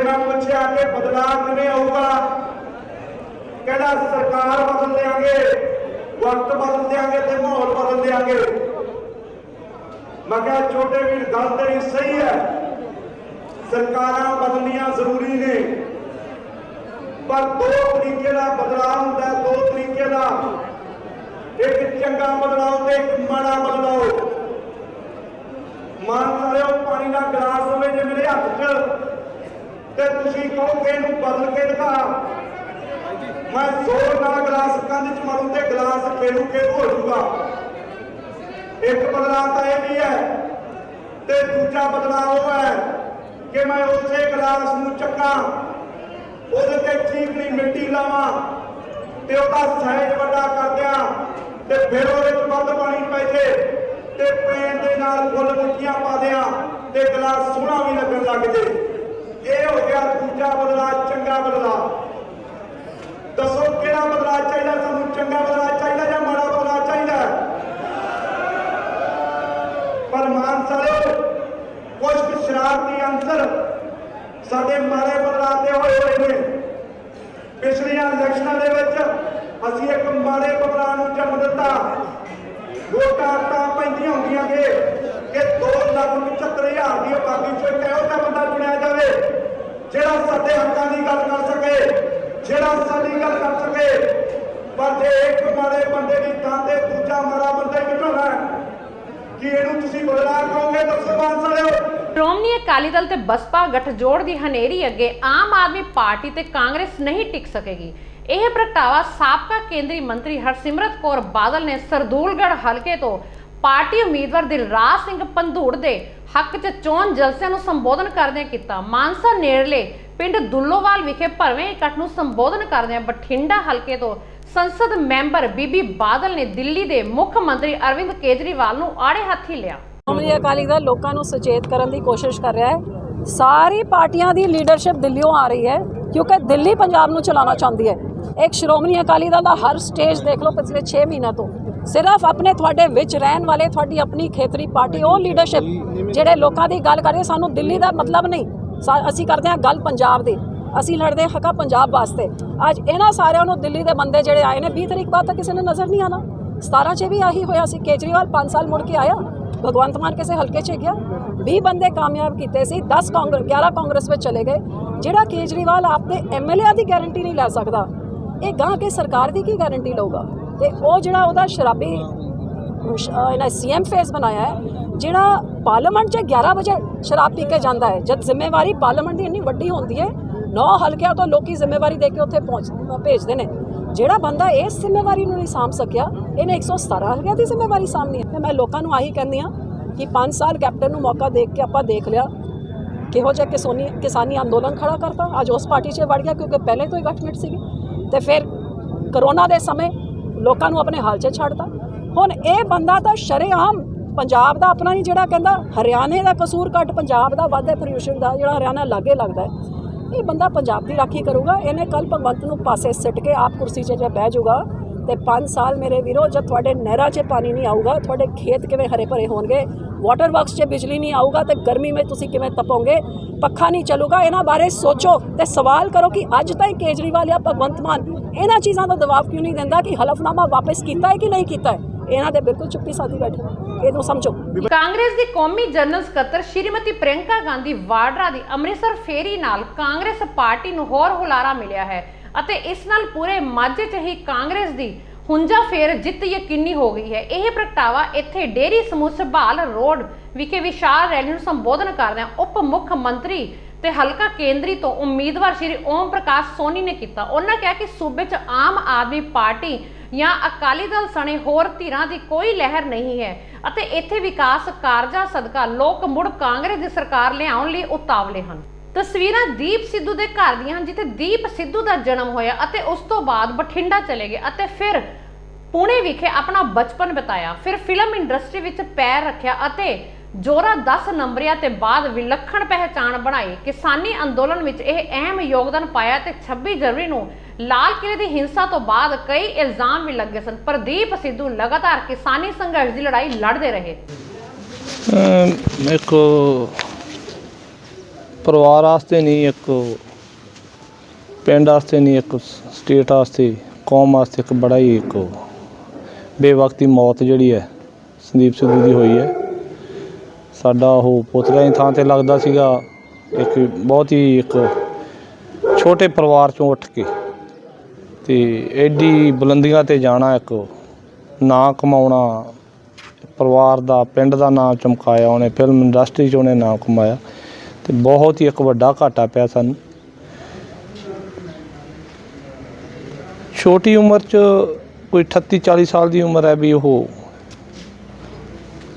मैं पूछा कि बदलाव किवें होगा, कहना सरकार बदल देंगे, वक्त बदल देंगे ते माहौल बदल देंगे। मैं क्या छोटे वीर गल तेरी सही है, सरकारां बदलनियां जरूरी ने, पर दो तरीके का बदलाव होता है, दो तरीके का, एक चंगा बदलाव ते एक माड़ा बदलाव। मान लो पानी का गिलास हो जे मेरे हाथ च, ते तुसीं कहो कि इहनूं बदल के दिखा, मैं जोर नाल गिलास कंध च मारूं ते गिलास खेलू के हो जाऊगा। एक बदलाव तो यह भी है, ते दूजा बदलाव वो है कि मैं उसे गिलास नूं चक्का, उहदे ते चीकनी मिट्टी लावां ते उहदा साइज वड्डा कर दियां, ते फिर उहदे च वध पानी पै जे ते पेन दे नाल फुल मिट्टियां पा दियां ते गिलास सोहना भी लगन लग जे। ये हो गया दूजा बदलाव, चंगा बदलाव। दसो किहड़ा बदलाव चाहिए सानूं, चंगा बदलाव चाहिए या माड़ा बदलाव चाहिए? पर मान सालो कुछ शरारती अंसर साडे माड़े बदलाव ते होए हुए ने। पिछलियां इलैक्शनां दे विच असीं एक माड़े बदलाव नूं जन्म दित्ता। वोटां तां पैंदियां होंदियां कि 2,75,000 की आबादी चों एक इहो जिहा बंदा चुनिया जावे जिहड़ा साडे हक्कां दी गल कर सके, जिहड़ा साडी गल कर सके। पर जे एक माड़े बंदे दी थां ते दूजा माड़ा बंदा ही बिठाउणा कि इहनूं तुसीं बदलाव कहोगे ਤਾਂ ਸਵਾਲ ਸਾਲਿਓ। ਸ਼੍ਰੋਮਣੀ ਅਕਾਲੀ ਦਲ ਤੇ ਬਸਪਾ ਗਠਜੋੜ ਦੀ ਹਨੇਰੀ ਅੱਗੇ ਆਮ ਆਦਮੀ ਪਾਰਟੀ ਤੇ ਕਾਂਗਰਸ ਨਹੀਂ ਟਿਕ ਸਕੇਗੀ। ਇਹ ਪ੍ਰਗਟਾਵਾ ਸਾਬਕਾ ਕੇਂਦਰੀ ਮੰਤਰੀ ਹਰਸਿਮਰਤ ਕੌਰ ਬਾਦਲ ਨੇ ਸਰਦੂਲਗੜ੍ਹ ਹਲਕੇ ਤੋਂ ਪਾਰਟੀ ਉਮੀਦਵਾਰ ਦਿਲਰਾਜ ਸਿੰਘ ਪੰਧੂੜ ਦੇ ਹੱਕ 'ਚ ਚੋਣ ਜਲਸਿਆਂ ਨੂੰ ਸੰਬੋਧਨ ਕਰਦਿਆਂ ਕੀਤਾ। ਮਾਨਸਾ ਨੇੜਲੇ ਪਿੰਡ ਦੁੱਲੋਵਾਲ ਵਿਖੇ ਭਰਵੇਂ ਇਕੱਠ ਨੂੰ ਸੰਬੋਧਨ ਕਰਦਿਆਂ ਬਠਿੰਡਾ ਹਲਕੇ ਤੋਂ ਸੰਸਦ ਮੈਂਬਰ ਬੀਬੀ ਬਾਦਲ ਨੇ ਦਿੱਲੀ ਦੇ ਮੁੱਖ ਮੰਤਰੀ ਅਰਵਿੰਦ ਕੇਜਰੀਵਾਲ ਨੂੰ ਆੜੇ ਹੱਥੀ ਲਿਆ। ਸ਼੍ਰੋਮਣੀ ਅਕਾਲੀ ਦਲ ਲੋਕਾਂ ਨੂੰ ਸੁਚੇਤ ਕਰਨ ਦੀ ਕੋਸ਼ਿਸ਼ ਕਰ ਰਿਹਾ ਹੈ। ਸਾਰੀ ਪਾਰਟੀਆਂ ਦੀ ਲੀਡਰਸ਼ਿਪ ਦਿੱਲੀੋਂ ਆ ਰਹੀ ਹੈ ਕਿਉਂਕਿ ਦਿੱਲੀ ਪੰਜਾਬ ਨੂੰ ਚਲਾਉਣਾ ਚਾਹੁੰਦੀ ਹੈ। ਇੱਕ ਸ਼੍ਰੋਮਣੀ ਅਕਾਲੀ ਦਲ ਦਾ ਹਰ ਸਟੇਜ ਦੇਖ ਲਓ ਪਿਛਲੇ 6 ਮਹੀਨਿਆਂ ਤੋਂ ਸਿਰਫ ਆਪਣੇ ਤੁਹਾਡੇ ਵਿੱਚ ਰਹਿਣ ਵਾਲੇ ਤੁਹਾਡੀ ਆਪਣੀ ਖੇਤਰੀ ਪਾਰਟੀ ਉਹ ਲੀਡਰਸ਼ਿਪ ਜਿਹੜੇ ਲੋਕਾਂ ਦੀ ਗੱਲ ਕਰ ਰਹੇ। ਸਾਨੂੰ ਦਿੱਲੀ ਦਾ ਮਤਲਬ ਨਹੀਂ, ਅਸੀਂ ਕਰਦੇ ਹਾਂ ਗੱਲ ਪੰਜਾਬ ਦੀ, ਅਸੀਂ ਲੜਦੇ ਹੱਕਾਂ ਪੰਜਾਬ ਵਾਸਤੇ। ਅੱਜ ਇਹਨਾਂ ਸਾਰਿਆਂ ਨੂੰ ਦਿੱਲੀ ਦੇ ਬੰਦੇ ਜਿਹੜੇ ਆਏ ਨੇ 20 ਤਰੀਕ ਬਾਅਦ ਤਾਂ ਕਿਸੇ ਨੇ ਨਜ਼ਰ ਨਹੀਂ ਆਣਾ। 17 'ਚ ਵੀ ਆਹੀ ਹੋਇਆ ਸੀ। ਕੇਜਰੀਵਾਲ 5 ਸਾਲ ਮੁੜ ਕੇ ਆਇਆ, ਭਗਵੰਤ ਮਾਨ ਕਿਸੇ ਹਲਕੇ 'ਚ ਗਿਆ, 20 ਬੰਦੇ ਕਾਮਯਾਬ ਕੀਤੇ ਸੀ, 11 ਕਾਂਗਰਸ ਵਿੱਚ ਚਲੇ ਗਏ। ਜਿਹੜਾ ਕੇਜਰੀਵਾਲ ਆਪਦੇ MLA ਦੀ ਗਾਰੰਟੀ ਨਹੀਂ ਲੈ ਸਕਦਾ, ਇਹ ਗਾਂ ਕੇ ਸਰਕਾਰ ਦੀ ਕੀ ਗਾਰੰਟੀ ਲਊਗਾ। ਤੇ ਉਹ ਜਿਹੜਾ ਉਹਦਾ ਸ਼ਰਾਬੀ ਇਹਨਾਂ CM ਫੇਸ ਬਣਾਇਆ ਹੈ, ਜਿਹੜਾ ਪਾਰਲੀਮੈਂਟ 'ਚ 11 ਵਜੇ ਸ਼ਰਾਬ ਪੀ ਕੇ ਜਾਂਦਾ ਹੈ, ਜਦ ਜ਼ਿੰਮੇਵਾਰੀ ਪਾਰਲੀਮੈਂਟ ਦੀ ਇੰਨੀ ਵੱਡੀ ਹੁੰਦੀ ਹੈ। 9 ਹਲਕਿਆਂ ਤੋਂ ਲੋਕੀ ਜ਼ਿੰਮੇਵਾਰੀ ਦੇ ਕੇ ਉੱਥੇ ਭੇਜਦੇ ਨੇ। ਜਿਹੜਾ ਬੰਦਾ ਇਸ ਜ਼ਿੰਮੇਵਾਰੀ ਨੂੰ ਨਹੀਂ ਸਾਂਭ ਸਕਿਆ, ਇਹਨੇ 117 ਹਲਕਿਆਂ ਦੀ ਜ਼ਿੰਮੇਵਾਰੀ ਸਾਂਭਣੀ ਹੈ। ਮੈਂ ਲੋਕਾਂ ਨੂੰ ਆਹੀ ਕਹਿੰਦੀ ਹਾਂ ਕਿ 5 ਸਾਲ ਕੈਪਟਨ ਨੂੰ ਮੌਕਾ ਦੇਖ ਕੇ ਆਪਾਂ ਦੇਖ ਲਿਆ ਕਿਹੋ ਜਿਹਾ ਕਿਸਾਨੀ ਅੰਦੋਲਨ ਖੜਾ ਕਰਤਾ। ਅੱਜ ਉਸ ਪਾਰਟੀ 'ਚ ਵੜ ਗਿਆ ਕਿਉਂਕਿ ਪਹਿਲੇ ਤੋਂ ਹੀ ਗੱਠਮਿੱਠ ਸੀਗੀ, ਤੇ ਫਿਰ ਕਰੋਨਾ ਦੇ ਸਮੇਂ ਲੋਕਾਂ ਨੂੰ ਆਪਣੇ ਹਾਲ 'ਚ ਛੱਡਤਾ। ਹੁਣ ਇਹ ਬੰਦਾ ਤਾਂ ਸ਼ਰੇਆਮ ਪੰਜਾਬ ਦਾ ਆਪਣਾ ਨਹੀਂ, ਜਿਹੜਾ ਕਹਿੰਦਾ ਹਰਿਆਣੇ ਦਾ ਕਸੂਰ ਘੱਟ ਪੰਜਾਬ ਦਾ ਵੱਧ ਹੈ ਪੋਲਿਊਸ਼ਨ ਦਾ, ਜਿਹੜਾ ਹਰਿਆਣਾ ਲਾਗੇ ਲੱਗਦਾ ਹੈ। ਇਹ ਬੰਦਾ ਪੰਜਾਬ ਦੀ ਰਾਖੀ ਕਰੂਗਾ। ਇਹਨੇ ਕੱਲ ਭਗਵੰਤ ਨੂੰ ਪਾਸੇ ਸਿੱਟ ਕੇ ਆਪ ਕੁਰਸੀ 'ਚ ਜੇ ਬਹਿ ਜਾਊਗਾ ਤੇ 5 ਸਾਲ ਮੇਰੇ ਵੀਰੋ, ਜਦ ਤੁਹਾਡੇ ਨਹਿਰਾਂ 'ਚ ਪਾਣੀ ਨਹੀਂ ਆਊਗਾ, ਤੁਹਾਡੇ ਖੇਤ ਕਿਵੇਂ ਹਰੇ ਭਰੇ ਹੋਣਗੇ, ਵਾਟਰ ਵਰਕਸ 'ਚ ਬਿਜਲੀ ਨਹੀਂ ਆਊਗਾ ਤੇ ਗਰਮੀ ਵਿੱਚ ਤੁਸੀਂ ਕਿਵੇਂ ਤਪੋਗੇ, ਪੱਖਾ ਨਹੀਂ ਚੱਲੂਗਾ। ਇਹਨਾਂ ਬਾਰੇ ਸੋਚੋ ਤੇ ਸਵਾਲ ਕਰੋ ਕਿ ਅੱਜ ਤਾਈਂ ਕੇਜਰੀਵਾਲ ਜਾਂ ਭਗਵੰਤ ਮਾਨ ਇਹਨਾਂ ਚੀਜ਼ਾਂ ਦਾ ਦਬਾਅ ਕਿਉਂ ਨਹੀਂ ਦਿੰਦਾ ਕਿ ਹਲਫਨਾਮਾ ਵਾਪਸ ਕੀਤਾ ਹੈ ਕਿ ਨਹੀਂ ਕੀਤਾ ਹੈ। ਇਹਨਾਂ ਦੇ ਬਿਲਕੁਲ ਚੁੱਪੀ ਸਾਦੀ ਬੈਠੇ, ਇਹਨੂੰ ਸਮਝੋ। ਕਾਂਗਰਸ ਦੀ ਕੌਮੀ ਜਨਰਲ ਸਕੱਤਰ ਸ਼੍ਰੀਮਤੀ ਪ੍ਰਿਯੰਕਾ ਗਾਂਧੀ ਵਾਡਰਾ ਦੀ ਅੰਮ੍ਰਿਤਸਰ ਫੇਰੀ ਨਾਲ ਕਾਂਗਰਸ ਪਾਰਟੀ ਨੂੰ ਹੋਰ ਹੁਲਾਰਾ ਮਿਲਿਆ ਹੈ ਅਤੇ ਇਸ ਨਾਲ ਪੂਰੇ ਮਾਝੇ 'ਚ ਹੀ ਕਾਂਗਰਸ ਦੀ ਹੁੰਜਾ ਫੇਰ ਜਿੱਤ ਯਕੀਨੀ ਹੋ ਗਈ ਹੈ। ਇਹ ਪ੍ਰਗਟਾਵਾ ਇੱਥੇ ਡੇਰੀ ਸਮੂਹ ਸੰਭਾਲ ਰੋਡ ਵਿਖੇ ਵਿਸ਼ਾਲ ਰੈਲੀ ਨੂੰ ਸੰਬੋਧਨ ਕਰਦਿਆਂ ਉਪ ਮੁੱਖ ਮੰਤਰੀ ਤੇ ਹਲਕਾ ਕੇਂਦਰੀ ਤੋਂ ਉਮੀਦਵਾਰ ਸ਼੍ਰੀ ਓਮ ਪ੍ਰਕਾਸ਼ ਸੋਨੀ ਨੇ ਕੀਤਾ। ਉਹਨਾਂ ਕਿਹਾ ਕਿ ਸੂਬੇ 'ਚ ਆਮ ਆਦਮੀ ਪਾਰਟੀ ਜਾਂ ਅਕਾਲੀ ਦਲ ਸਣੇ ਹੋਰ ਧਿਰਾਂ ਦੀ ਕੋਈ ਲਹਿਰ ਨਹੀਂ ਹੈ ਅਤੇ ਇੱਥੇ ਵਿਕਾਸ ਕਾਰਜਾਂ ਸਦਕਾ ਲੋਕ ਮੁੜ ਕਾਂਗਰਸ ਦੀ ਸਰਕਾਰ ਲਿਆਉਣ ਲਈ ਉਤਾਵਲੇ ਹਨ। ਤਸਵੀਰਾਂ ਦੀਪ ਸਿੱਧੂ ਦੇ ਘਰ ਦੀਆਂ ਹਨ, ਜਿੱਥੇ ਦੀਪ ਸਿੱਧੂ ਦਾ ਜਨਮ ਹੋਇਆ ਅਤੇ ਉਸ ਤੋਂ ਬਾਅਦ ਬਠਿੰਡਾ ਚਲੇ ਗਏ ਅਤੇ ਫਿਰ ਪੁਣੇ ਵਿਖੇ ਆਪਣਾ ਬਚਪਨ ਬਿਤਾਇਆ। ਫਿਰ ਫਿਲਮ ਇੰਡਸਟਰੀ ਵਿੱਚ ਪੈਰ ਰੱਖਿਆ ਅਤੇ ਜੋਰਾ 10 ਨੰਬਰਿਆਂ ਤੇ ਬਾਅਦ ਵਿਲੱਖਣ ਪਹਿਚਾਣ ਬਣਾਈ। ਕਿਸਾਨੀ ਅੰਦੋਲਨ ਵਿੱਚ ਇਹ ਅਹਿਮ ਯੋਗਦਾਨ ਪਾਇਆ ਤੇ 26 ਜਨਵਰੀ ਨੂੰ ਲਾਲ ਕਿਲੇ ਦੀ ਹਿੰਸਾ ਤੋਂ ਬਾਅਦ ਕਈ ਇਲਜ਼ਾਮ ਵੀ ਲੱਗੇ ਸਨ, ਪਰ ਦੀਪ ਸਿੱਧੂ ਲਗਾਤਾਰ ਕਿਸਾਨੀ ਸੰਘਰਸ਼ ਦੀ ਲੜਾਈ ਲੜਦੇ ਰਹੇ। ਇੱਕ ਪਰਿਵਾਰ ਵਾਸਤੇ ਨਹੀਂ, ਇੱਕ ਪਿੰਡ ਵਾਸਤੇ ਨਹੀਂ, ਇੱਕ ਸਟੇਟ ਵਾਸਤੇ, ਕੌਮ ਵਾਸਤੇ ਇੱਕ ਬੜਾ ਹੀ ਇੱਕ ਬੇਵਕਤੀ ਮੌਤ ਜਿਹੜੀ ਹੈ ਸੰਦੀਪ ਸਿੱਧੂ ਦੀ ਹੋਈ ਹੈ। ਸਾਡਾ ਉਹ ਪੁੱਤਰਾਂ ਦੀ ਥਾਂ 'ਤੇ ਲੱਗਦਾ ਸੀਗਾ। ਇੱਕ ਬਹੁਤ ਹੀ ਇੱਕ ਛੋਟੇ ਪਰਿਵਾਰ 'ਚੋਂ ਉੱਠ ਕੇ ਤੇ ਐਡੀ ਬੁਲੰਦੀਆਂ 'ਤੇ ਜਾਣਾ, ਇੱਕ ਨਾਂ ਕਮਾਉਣਾ, ਪਰਿਵਾਰ ਦਾ ਪਿੰਡ ਦਾ ਨਾਂ ਚਮਕਾਇਆ ਉਹਨੇ, ਫਿਲਮ ਇੰਡਸਟਰੀ 'ਚ ਉਹਨੇ ਨਾਂ ਕਮਾਇਆ ਤੇ ਬਹੁਤ ਹੀ ਇੱਕ ਵੱਡਾ ਘਾਟਾ ਪਿਆ ਸਾਨੂੰ। ਛੋਟੀ ਉਮਰ 'ਚ ਕੋਈ 38-40 ਸਾਲ ਦੀ ਉਮਰ ਹੈ ਵੀ ਉਹ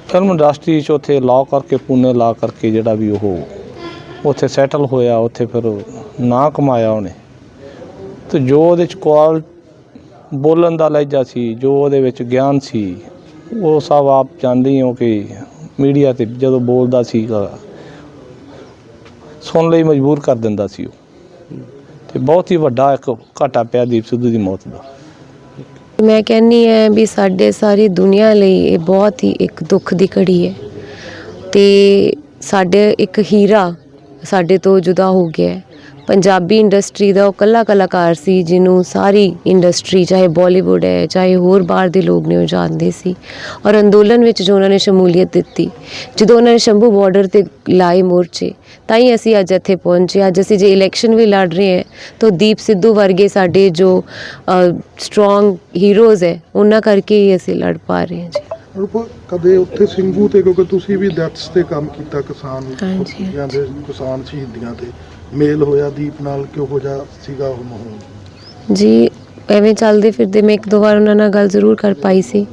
ਫਿਲਮ ਇੰਡਸਟਰੀ 'ਚ ਉੱਥੇ ਲਾਅ ਕਰਕੇ, ਪੂਨੇ ਲਾਅ ਕਰਕੇ ਜਿਹੜਾ ਵੀ ਉਹ ਉੱਥੇ ਸੈਟਲ ਹੋਇਆ, ਉੱਥੇ ਫਿਰ ਨਾਂ ਕਮਾਇਆ ਉਹਨੇ। ਤੇ ਜੋ ਉਹਦੇ 'ਚ ਬੋਲਣ ਦਾ ਲਹਿਜਾ ਸੀ, ਜੋ ਉਹਦੇ ਵਿੱਚ ਗਿਆਨ ਸੀ, ਉਹ ਸਭ ਆਪ ਜਾਣਦੇ ਹੋ ਕਿ ਮੀਡੀਆ 'ਤੇ ਜਦੋਂ ਬੋਲਦਾ ਸੀਗਾ ਸੁਣਨ ਲਈ ਮਜਬੂਰ ਕਰ ਦਿੰਦਾ ਸੀ ਉਹ। ਤੇ ਬਹੁਤ ਹੀ ਵੱਡਾ ਇੱਕ ਘਾਟਾ ਪਿਆ ਦੀਪ ਸਿੱਧੂ ਦੀ ਮੌਤ ਦਾ। ਮੈਂ ਕਹਿੰਦੀ ਹਾਂ ਵੀ ਸਾਡੇ ਸਾਰੀ ਦੁਨੀਆ ਲਈ ਇਹ ਬਹੁਤ ਹੀ ਇੱਕ ਦੁੱਖ ਦੀ ਘੜੀ ਹੈ ਤੇ ਸਾਡੇ ਇੱਕ ਹੀਰਾ ਸਾਡੇ ਤੋਂ ਜੁਦਾ ਹੋ ਗਿਆ ਹੈ। ਪੰਜਾਬੀ ਇੰਡਸਟਰੀ ਦਾ ਉਹ ਇਕੱਲਾ ਕਲਾਕਾਰ ਸੀ ਜਿਹਨੂੰ ਸਾਰੀ ਇੰਡਸਟਰੀ, ਚਾਹੇ ਬਾਲੀਵੁੱਡ ਹੈ ਚਾਹੇ ਹੋਰ ਬਾਹਰ ਦੇ ਲੋਕ ਨੇ, ਉਹ ਜਾਣਦੇ ਸੀ। ਔਰ ਅੰਦੋਲਨ ਵਿੱਚ ਜੋ ਉਹਨਾਂ ਨੇ ਸ਼ਮੂਲੀਅਤ ਦਿੱਤੀ, ਜਦੋਂ ਉਹਨਾਂ ਨੇ ਸ਼ੰਭੂ ਬਾਰਡਰ 'ਤੇ ਲਾਏ ਮੋਰਚੇ, ਤਾਂ ਹੀ ਅਸੀਂ ਅੱਜ ਇੱਥੇ ਪਹੁੰਚੇ। ਅੱਜ ਅਸੀਂ ਜੇ ਇਲੈਕਸ਼ਨ ਵੀ ਲੜ ਰਹੇ ਹਾਂ ਤਾਂ ਦੀਪ ਸਿੱਧੂ ਵਰਗੇ ਸਾਡੇ ਜੋ ਸਟਰੋਂਗ ਹੀਰੋਜ਼ ਹੈ ਉਹਨਾਂ ਕਰਕੇ ਹੀ ਅਸੀਂ ਲੜ ਪਾ ਰਹੇ ਹਾਂ ਜੀ। ਕਦੇ ਉੱਥੇ ਸਿੰਘੂ ਤੇ, ਕਿਉਂਕਿ ਤੁਸੀਂ ਵੀ ਡੈਥਸ ਤੇ ਕੰਮ ਕੀਤਾ, ਕਿਸਾਨ ਕਿਸਾਨ ਸ਼ਹੀਦੀਆਂ ਤੇ ਮੇਲ ਹੋਇਆ ਦੀਪ ਨਾਲ, ਕਿਹੋ ਜਿਹਾ ਸੀਗਾ ਉਹ ਮਾਹੌਲ? ਜੀ ਐਵੇਂ ਚੱਲਦੇ ਫਿਰਦੇ ਮੈਂ 1-2 ਵਾਰ ਉਹਨਾਂ ਨਾਲ ਗੱਲ ਜ਼ਰੂਰ ਕਰ ਪਾਈ ਸੀ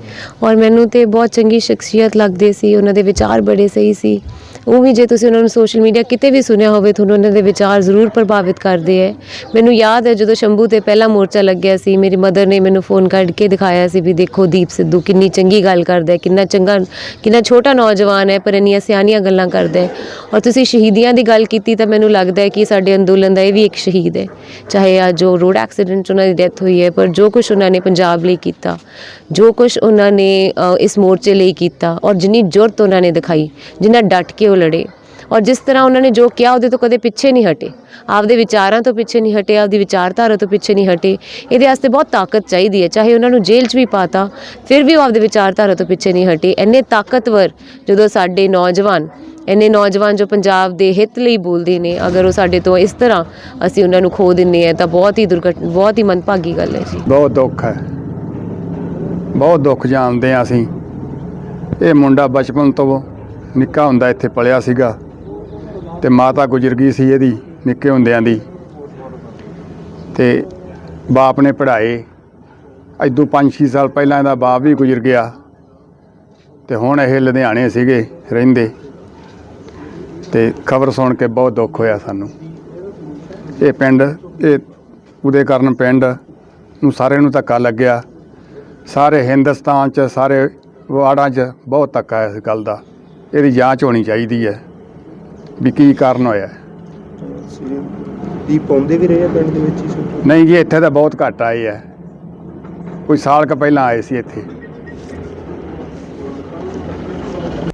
ਔਰ ਮੈਨੂੰ ਤਾਂ ਬਹੁਤ ਚੰਗੀ ਸ਼ਖਸੀਅਤ ਲੱਗਦੇ ਸੀ, ਉਹਨਾਂ ਦੇ ਵਿਚਾਰ ਬੜੇ ਸਹੀ ਸੀ। ਉਹ ਵੀ ਜੇ ਤੁਸੀਂ ਉਹਨਾਂ ਨੂੰ ਸੋਸ਼ਲ ਮੀਡੀਆ ਕਿਤੇ ਵੀ ਸੁਣਿਆ ਹੋਵੇ ਤੁਹਾਨੂੰ ਉਹਨਾਂ ਦੇ ਵਿਚਾਰ ਜ਼ਰੂਰ ਪ੍ਰਭਾਵਿਤ ਕਰਦੇ ਹੈ। ਮੈਨੂੰ ਯਾਦ ਹੈ ਜਦੋਂ ਸ਼ੰਭੂ ਤੇ ਪਹਿਲਾ ਮੋਰਚਾ ਲੱਗਿਆ ਸੀ, ਮੇਰੀ ਮਦਰ ਨੇ ਮੈਨੂੰ ਫੋਨ ਕੱਢ ਕੇ ਦਿਖਾਇਆ ਸੀ ਵੀ ਦੇਖੋ ਦੀਪ ਸਿੱਧੂ ਕਿੰਨੀ ਚੰਗੀ ਗੱਲ ਕਰਦਾ ਹੈ, ਕਿੰਨਾ ਚੰਗਾ, ਕਿੰਨਾ ਛੋਟਾ ਨੌਜਵਾਨ ਹੈ ਪਰ ਇੰਨੀਆਂ ਸਿਆਣੀਆਂ ਗੱਲਾਂ ਕਰਦਾ ਹੈ। ਔਰ ਤੁਸੀਂ ਸ਼ਹੀਦੀਆਂ ਦੀ ਗੱਲ ਕੀਤੀ ਤਾਂ ਮੈਨੂੰ ਲੱਗਦਾ ਹੈ ਕਿ ਸਾਡੇ ਅੰਦੋਲਨ ਦਾ ਇਹ ਵੀ ਇੱਕ ਸ਼ਹੀਦ ਹੈ, ਚਾਹੇ ਅੱਜ ਜੋ ਰੋਡ ਐਕਸੀਡੈਂਟ 'ਚ ਉਹਨਾਂ ਦੀ ਡੈਥ ਹੋਈ ਹੈ, ਪਰ ਜੋ ਕੁਛ ਉਹਨਾਂ ਨੇ ਪੰਜਾਬ ਲਈ ਕੀਤਾ, ਜੋ ਕੁਛ ਉਹਨਾਂ ਨੇ ਇਸ ਮੋਰਚੇ ਲਈ ਕੀਤਾ ਔਰ ਜਿੰਨੀ ਜੁਰਤ ਉਹਨਾਂ ਨੇ ਦਿਖਾਈ, ਜਿੰਨਾ ਡਟ ਕੇ ਉਹ ਲੜੇ ਔਰ ਜਿਸ ਤਰ੍ਹਾਂ ਉਹਨਾਂ ਨੇ ਜੋ ਕਿਹਾ ਉਹਦੇ ਤੋਂ ਕਦੇ ਪਿੱਛੇ ਨਹੀਂ ਹਟੇ, ਆਪਦੇ ਵਿਚਾਰਾਂ ਤੋਂ ਪਿੱਛੇ ਨਹੀਂ ਹਟੇ, ਆਪਦੀ ਵਿਚਾਰਧਾਰਾ ਤੋਂ ਪਿੱਛੇ ਨਹੀਂ ਹਟੇ। ਇਹਦੇ ਵਾਸਤੇ ਬਹੁਤ ਤਾਕਤ ਚਾਹੀਦੀ ਹੈ, ਚਾਹੇ ਉਹਨਾਂ ਨੂੰ ਜੇਲ੍ਹ 'ਚ ਵੀ ਪਾਤਾ ਫਿਰ ਵੀ ਉਹ ਆਪਦੇ ਵਿਚਾਰਧਾਰਾ ਤੋਂ ਪਿੱਛੇ ਨਹੀਂ ਹਟੇ। ਇੰਨੇ ਤਾਕਤਵਰ ਜਦੋਂ ਸਾਡੇ ਨੌਜਵਾਨ, ਇੰਨੇ ਨੌਜਵਾਨ ਜੋ ਪੰਜਾਬ ਦੇ ਹਿੱਤ ਲਈ ਬੋਲਦੇ ਨੇ, ਅਗਰ ਉਹ ਸਾਡੇ ਤੋਂ ਇਸ ਤਰ੍ਹਾਂ ਅਸੀਂ ਉਹਨਾਂ ਨੂੰ ਖੋ ਦਿੰਦੇ ਹਾਂ ਤਾਂ ਬਹੁਤ ਹੀ ਮੰਦਭਾਗੀ ਗੱਲ ਹੈ ਜੀ। ਬਹੁਤ ਦੁੱਖ ਹੈ, ਬਹੁਤ ਦੁੱਖ ਜਾਣਦੇ ਹਾਂ ਅਸੀਂ। ਇਹ ਮੁੰਡਾ ਬਚਪਨ ਤੋਂ ਨਿੱਕਾ ਹੁੰਦਾ ਇੱਥੇ ਪਲਿਆ ਸੀਗਾ ਤੇ ਮਾਤਾ ਗੁਜ਼ਰ ਗਈ ਸੀ ਇਹਦੀ ਨਿੱਕੇ ਹੁੰਦਿਆਂ ਦੀ, ਤੇ ਬਾਪ ਨੇ ਪੜ੍ਹਾਏ। ਇੱਦੋਂ 5-6 ਸਾਲ ਪਹਿਲਾਂ ਇਹਦਾ ਬਾਪ ਵੀ ਗੁਜ਼ਰ ਗਿਆ ਤੇ ਹੁਣ ਇਹ ਲੁਧਿਆਣੇ ਸੀਗੇ ਰਹਿੰਦੇ, ਤੇ ਖਬਰ ਸੁਣ ਕੇ ਬਹੁਤ ਦੁੱਖ ਹੋਇਆ ਸਾਨੂੰ। ਇਹ ਪਿੰਡ, ਇਹ ਉਹਦੇ ਕਾਰਨ ਪਿੰਡ ਨੂੰ ਸਾਰਿਆਂ ਨੂੰ ਧੱਕਾ ਲੱਗਿਆ, ਸਾਰੇ ਹਿੰਦੁਸਤਾਨ 'ਚ ਸਾਰੇ ਵਾਰਡਾਂ 'ਚ ਬਹੁਤ ਧੱਕਾ ਹੈ ਇਸ ਗੱਲ ਦਾ। ਇਹਦੀ ਜਾਂਚ ਹੋਣੀ ਚਾਹੀਦੀ ਹੈ ਵੀ ਕੀ ਕਾਰਨ ਹੋਇਆ। ਦੀਪ ਪਾਉਂਦੇ ਵੀ ਰਹੇ ਪਿੰਡ ਦੇ ਵਿੱਚ ਹੀ? ਨਹੀਂ ਜੀ, ਇੱਥੇ ਤਾਂ ਬਹੁਤ ਘੱਟ ਆਏ ਹੈ, ਕੋਈ ਸਾਲ ਕੁ ਪਹਿਲਾਂ ਆਏ ਸੀ ਇੱਥੇ।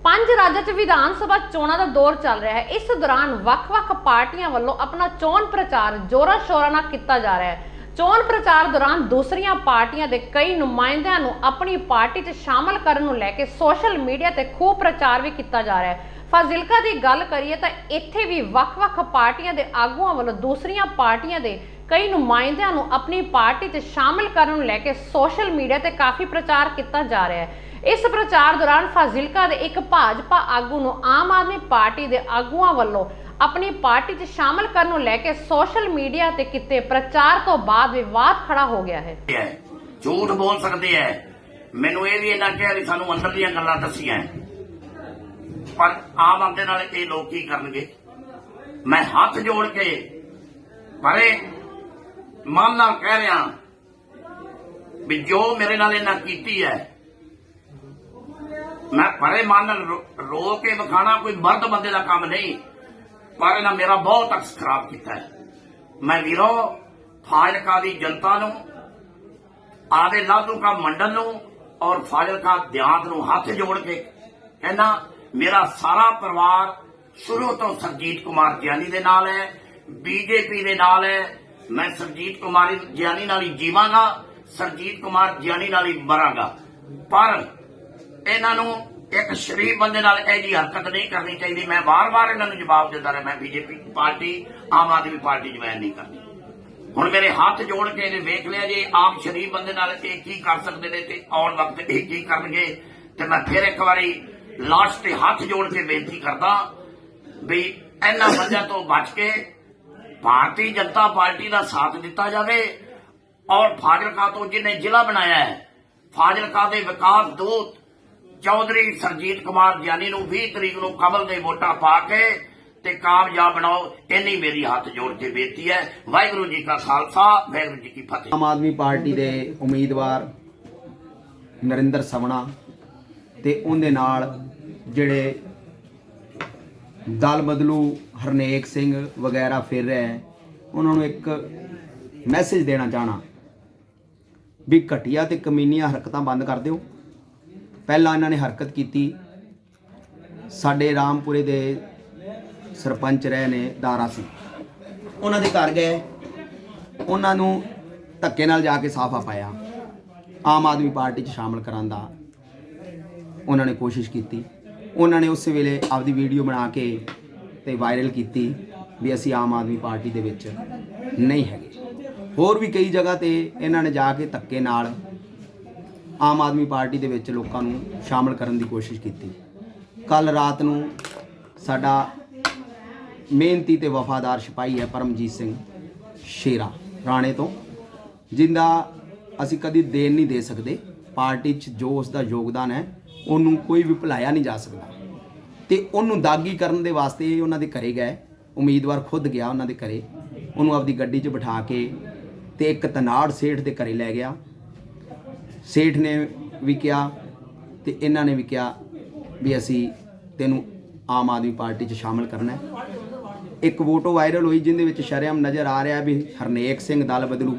5 ਰਾਜਾਂ 'ਚ ਵਿਧਾਨ ਸਭਾ ਚੋਣਾਂ ਦਾ ਦੌਰ ਚੱਲ ਰਿਹਾ ਹੈ। ਇਸ ਦੌਰਾਨ ਵੱਖ-ਵੱਖ ਪਾਰਟੀਆਂ ਵੱਲੋਂ ਆਪਣਾ ਚੋਣ ਪ੍ਰਚਾਰ ਜ਼ੋਰਾਂ ਸ਼ੋਰਾਂ ਨਾਲ ਕੀਤਾ ਜਾ ਰਿਹਾ ਹੈ। ਚੋਣ ਪ੍ਰਚਾਰ ਦੌਰਾਨ ਦੂਸਰੀਆਂ ਪਾਰਟੀਆਂ ਦੇ ਕਈ ਨੁਮਾਇੰਦਿਆਂ ਨੂੰ ਆਪਣੀ ਪਾਰਟੀ 'ਚ ਸ਼ਾਮਲ ਕਰਨ ਨੂੰ ਲੈ ਕੇ ਸੋਸ਼ਲ ਮੀਡੀਆ ਤੇ ਖੂਬ ਪ੍ਰਚਾਰ ਵੀ ਕੀਤਾ ਜਾ ਰਿਹਾ ਹੈ। ਫਾਜ਼ਿਲਕਾ ਦੀ ਗੱਲ ਕਰੀਏ ਤਾਂ ਇੱਥੇ ਵੀ ਵੱਖ-ਵੱਖ ਪਾਰਟੀਆਂ ਦੇ ਆਗੂਆਂ ਵੱਲੋਂ ਦੂਸਰੀਆਂ ਪਾਰਟੀਆਂ ਦੇ ਕਈ ਨੁਮਾਇੰਦਿਆਂ ਨੂੰ ਆਪਣੀ ਪਾਰਟੀ 'ਚ ਸ਼ਾਮਲ ਕਰਨ ਨੂੰ ਲੈ ਕੇ ਸੋਸ਼ਲ ਮੀਡੀਆ ਤੇ ਕਾਫੀ ਪ੍ਰਚਾਰ ਕੀਤਾ ਜਾ ਰਿਹਾ ਹੈ। ਇਸ ਪ੍ਰਚਾਰ ਦੌਰਾਨ ਫਾਜ਼ਿਲਕਾ ਦੇ ਇੱਕ ਭਾਜਪਾ ਆਗੂ ਨੂੰ ਆਮ ਆਦਮੀ ਪਾਰਟੀ ਦੇ ਆਗੂਆਂ ਵੱਲੋਂ ਆਪਣੀ ਪਾਰਟੀ 'ਚ ਸ਼ਾਮਲ ਕਰਨ ਨੂੰ ਲੈ ਕੇ ਸੋਸ਼ਲ ਮੀਡੀਆ ਤੇ ਕੀਤੇ ਪ੍ਰਚਾਰ ਤੋਂ ਬਾਅਦ ਵਿਵਾਦ ਖੜਾ ਹੋ ਗਿਆ ਹੈ। ਝੂਠ ਬੋਲ ਸਕਦੇ ਐ, ਮੈਨੂੰ ਇਹ ਵੀ ਇਹਨਾਂ ਕਿਹਾ ਵੀ ਸਾਨੂੰ ਅੰਦਰ ਦੀਆਂ ਗੱਲਾਂ ਦੱਸੀਆਂ, ਪਰ ਆਮ ਆਦਮੀ ਨਾਲ ਇਹ ਲੋਕ ਕੀ ਕਰਨਗੇ। ਮੈਂ ਹੱਥ ਜੋੜ ਕੇ ਪਰੇ ਮਨ ਨਾਲ ਕਹਿ ਰਿਹਾ ਵੀ ਜੋ ਮੇਰੇ ਨਾਲ ਇਹਨਾਂ ਕੀਤੀ ਹੈ, ਮੈਂ ਪਰੇ ਮਨ ਨਾਲ ਰੋ ਕੇ ਵਿਖਾਣਾ ਕੋਈ ਮਰਦ ਬੰਦੇ ਦਾ ਕੰਮ ਨਹੀਂ, ਪਰ ਇਹਨਾਂ ਮੇਰਾ ਬਹੁਤ ਅਕਸ ਖਰਾਬ ਕੀਤਾ ਹੈ। ਮੈਂ ਵੀਰੋ ਫਾਜ਼ਿਲਕਾ ਦੀ ਜਨਤਾ ਨੂੰ, ਆਦੇ ਲਾਧੂ ਕਾ ਮੰਡਲ ਨੂੰ ਔਰ ਫਾਜ਼ਿਲਕਾ ਦਿਆਤ ਨੂੰ ਹੱਥ ਜੋੜ ਕੇ ਕਹਿੰਦਾ, ਮੇਰਾ ਸਾਰਾ ਪਰਿਵਾਰ ਸ਼ੁਰੂ ਤੋਂ ਸਰਜੀਤ ਕੁਮਾਰ ਗਿਆਨੀ ਦੇ ਨਾਲ ਹੈ, ਬੀਜੇਪੀ ਦੇ ਨਾਲ ਹੈ। ਮੈਂ ਸਰਜੀਤ ਕੁਮਾਰ ਗਿਆਨੀ ਨਾਲ ਹੀ ਜੀਵਾਂਗਾ, ਸਰਜੀਤ ਕੁਮਾਰ ਗਿਆਨੀ ਨਾਲ ਹੀ ਮਰਾਂਗਾ, ਪਰ ਇਹਨਾਂ ਨੂੰ ਇੱਕ ਸ਼ਰੀਫ ਬੰਦੇ ਨਾਲ ਇਹ ਜੀ ਹਰਕਤ ਨਹੀਂ ਕਰਨੀ ਚਾਹੀਦੀ। ਮੈਂ ਵਾਰ-ਵਾਰ ਇਹਨਾਂ ਨੂੰ ਜਵਾਬ ਦਿੰਦਾ ਰਿਹਾ, ਮੈਂ BJP party, Aam Aadmi party join ਨਹੀਂ ਕਰਨੀ। ਹੁਣ ਮੇਰੇ ਹੱਥ ਜੋੜ ਕੇ ਇਹਨੇ ਵੇਖ ਲਿਆ ਜੇ ਆਮ ਸ਼ਰੀਫ ਬੰਦੇ ਨਾਲ ਇਹ ਕੀ ਕਰ ਸਕਦੇ ਨੇ ਤੇ ਆਉਣ ਵਕਤ ਇਹ ਕੀ ਕਰਨਗੇ। ਤੇ ਮੈਂ ਫਿਰ ਇੱਕ ਵਾਰੀ ਲਾਸਟ ਤੇ ਹੱਥ ਜੋੜ ਕੇ ਬੇਨਤੀ ਕਰਦਾ ਵੀ ਇਹਨਾਂ ਬੰਦਿਆਂ ਤੋਂ ਬਚ ਕੇ ਭਾਰਤੀ ਜਨਤਾ ਪਾਰਟੀ ਦਾ ਸਾਥ ਦਿੱਤਾ ਜਾਵੇ। ਔਰ ਫਾਜ਼ਿਲਕਾ ਤੋਂ ਜਿਹਨੇ ਜ਼ਿਲ੍ਹਾ ਬਣਾਇਆ ਹੈ, ਫਾਜ਼ਿਲਕਾ ਦੇ ਵਿਕਾਸ ਦੂਤ ਚੌਧਰੀ ਸਰਜੀਤ ਕੁਮਾਰ ਗਿਆਨੀ ਨੂੰ 20 ਤਰੀਕ ਨੂੰ ਕਮਲ ਦੇ ਵੋਟਾਂ ਪਾ ਕੇ ਤੇ ਕਾਮਯਾਬ ਬਣਾਓ, ਇੰਨੀ ਮੇਰੀ ਹੱਥ ਜੋੜ ਕੇ ਬੇਨਤੀ ਹੈ। ਵਾਹਿਗੁਰੂ ਜੀ ਕਾ ਖਾਲਸਾ, ਵਾਹਿਗੁਰੂ ਜੀ ਕੀ ਫਤਿਹ। ਆਮ ਆਦਮੀ ਪਾਰਟੀ ਦੇ ਉਮੀਦਵਾਰ ਨਰਿੰਦਰ ਸਵਣਾ ਤੇ ਉਹਦੇ ਨਾਲ ਜਿਹੜੇ ਦਲ ਬਦਲੂ ਹਰਨੇਕ ਸਿੰਘ ਵਗੈਰਾ ਫਿਰ ਰਹੇ ਹੈ, ਉਹਨਾਂ ਨੂੰ ਇੱਕ ਮੈਸੇਜ ਦੇਣਾ ਚਾਹਣਾ ਵੀ ਘਟੀਆ ਤੇ ਕਮੀਨੀਆਂ ਹਰਕਤਾਂ ਬੰਦ ਕਰ ਦਿਓ। ਪਹਿਲਾਂ ਇਹਨਾਂ ਨੇ ਹਰਕਤ ਕੀਤੀ, ਸਾਡੇ ਰਾਮਪੁਰੇ ਦੇ ਸਰਪੰਚ ਰਹੇ ਨੇ ਦਾਰਾ ਸਿੰਘ, ਉਹਨਾਂ ਦੇ ਘਰ ਗਏ, ਉਹਨਾਂ ਨੂੰ ਧੱਕੇ ਨਾਲ ਜਾ ਕੇ ਸਾਫਾ ਪਾਇਆ, ਆਮ ਆਦਮੀ ਪਾਰਟੀ 'ਚ ਸ਼ਾਮਲ ਕਰਾਉਣ ਦਾ ਉਹਨਾਂ ਨੇ ਕੋਸ਼ਿਸ਼ ਕੀਤੀ। ਉਹਨਾਂ ਨੇ ਉਸੇ ਵੇਲੇ ਆਪਦੀ ਵੀਡੀਓ ਬਣਾ ਕੇ ਤੇ ਵਾਇਰਲ ਕੀਤੀ ਵੀ ਅਸੀਂ ਆਮ ਆਦਮੀ ਪਾਰਟੀ ਦੇ ਵਿੱਚ ਨਹੀਂ ਹੈਗੇ। ਹੋਰ ਵੀ ਕਈ ਜਗ੍ਹਾ ਤੇ ਇਹਨਾਂ ਨੇ ਜਾ ਕੇ ਧੱਕੇ ਨਾਲ ਆਮ ਆਦਮੀ ਪਾਰਟੀ ਦੇ ਵਿੱਚ ਲੋਕਾਂ ਨੂੰ ਸ਼ਾਮਲ ਕਰਨ ਦੀ ਕੋਸ਼ਿਸ਼ ਕੀਤੀ। ਕੱਲ ਰਾਤ ਨੂੰ ਸਾਡਾ ਮਿਹਨਤੀ ਤੇ ਵਫਾਦਾਰ ਸਿਪਾਹੀ ਹੈ ਪਰਮਜੀਤ ਸਿੰਘ ਸ਼ੇਰਾ ਰਾਣੇ ਤੋਂ, ਜਿੰਦਾ ਅਸੀਂ ਕਦੀ ਦੇਣ ਨਹੀਂ ਦੇ ਸਕਦੇ। ਪਾਰਟੀ 'ਚ ਜੋ ਉਸ ਦਾ ਯੋਗਦਾਨ ਹੈ ਉਹਨੂੰ ਕੋਈ ਵੀ ਭੁਲਾਇਆ ਨਹੀਂ ਜਾ ਸਕਦਾ। ਤੇ ਉਹਨੂੰ ਦਾਗੀ ਕਰਨ ਦੇ ਵਾਸਤੇ ਉਹਨਾਂ ਦੇ ਘਰੇ ਗਏ। ਉਮੀਦਵਾਰ ਖੁਦ ਗਿਆ ਉਹਨਾਂ ਦੇ ਘਰੇ, ਉਹਨੂੰ ਆਪਦੀ ਗੱਡੀ 'ਚ ਬਿਠਾ ਕੇ ਤੇ ਇੱਕ ਤਨਾੜ ਸੇਠ ਦੇ ਘਰੇ ਲੈ ਗਿਆ। ਸੇਠ ਨੇ ਵੀ ਕਿਹਾ ਤੇ ਇਹਨਾਂ ਨੇ ਵੀ ਕਿਹਾ ਵੀ ਅਸੀਂ ਤੈਨੂੰ ਆਮ ਆਦਮੀ ਪਾਰਟੀ 'ਚ ਸ਼ਾਮਲ ਕਰਨਾ ਹੈ। ਇੱਕ ਫੋਟੋ ਵਾਇਰਲ ਹੋਈ ਜਿਹਦੇ ਵਿੱਚ ਸ਼ਰੇਆਮ ਨਜ਼ਰ ਆ ਰਿਹਾ ਵੀ ਹਰਨੇਕ ਸਿੰਘ ਦਲ ਬਦਲੂ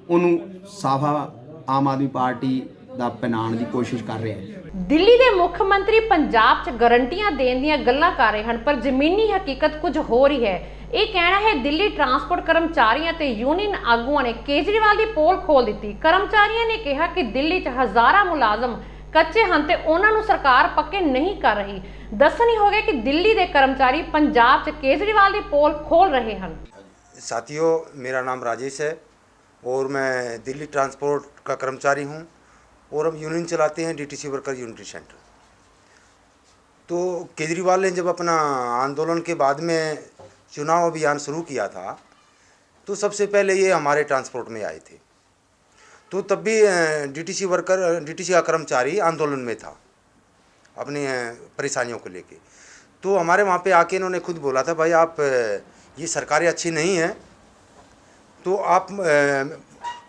ਉਹਨੂੰ ਸਾਫਾ ਆਮ ਆਦਮੀ ਪਾਰਟੀ ਦਾ ਪਹਿਨਾਉਣ ਦੀ ਕੋਸ਼ਿਸ਼ ਕਰ ਰਿਹਾ ਹੈ। ਦਿੱਲੀ ਦੇ ਮੁੱਖ ਮੰਤਰੀ ਪੰਜਾਬ 'ਚ ਗਰੰਟੀਆਂ ਦੇਣ ਦੀਆਂ ਗੱਲਾਂ ਕਰ ਰਹੇ ਹਨ, ਪਰ ਜ਼ਮੀਨੀ ਹਕੀਕਤ ਕੁਝ ਹੋ ਰਹੀ ਹੈ। ਇਹ ਕਹਿਣਾ ਹੈ ਦਿੱਲੀ ਟਰਾਂਸਪੋਰਟ ਕਰਮਚਾਰੀਆਂ ਤੇ ਯੂਨੀਅਨ ਆਗੂਆਂ ਨੇ ਕੇਜਰੀਵਾਲ ਦੀ ਪੋਲ ਖੋਲ ਦਿੱਤੀ। ਕਰਮਚਾਰੀਆਂ ਨੇ ਕਿਹਾ ਕਿ ਦਿੱਲੀ 'ਚ ਹਜ਼ਾਰਾਂ ਮੁਲਾਜ਼ਮ ਕੱਚੇ ਹਨ ਤੇ ਉਹਨਾਂ ਨੂੰ ਸਰਕਾਰ ਪੱਕੇ ਨਹੀਂ ਕਰ ਰਹੀ। ਦੱਸਣੀ ਹੋਵੇ ਕਿ ਦਿੱਲੀ ਦੇ ਕਰਮचारी पंजाब 'ਚ केजरीवाल ਦੀ पोल खोल रहे हैं। साथियों, मेरा नाम राजेश है और मैं दिल्ली ट्रांसपोर्ट का कर्मचारी हूं और हम यूनियन चलाते हैं डीटीसी वर्कर यूनिटी सेंटर। तो केजरीवाल ने जब अपना आंदोलन के बाद में चुनाव अभियान शुरू किया था तो सबसे पहले ये हमारे ट्रांसपोर्ट में आए थे। तो तब भी डीटीसी का कर्मचारी आंदोलन में था अपनी परेशानियों को लेके। तो हमारे वहाँ पे आके इन्होंने खुद बोला था, भाई आप ये सरकारें अच्छी नहीं हैं तो आप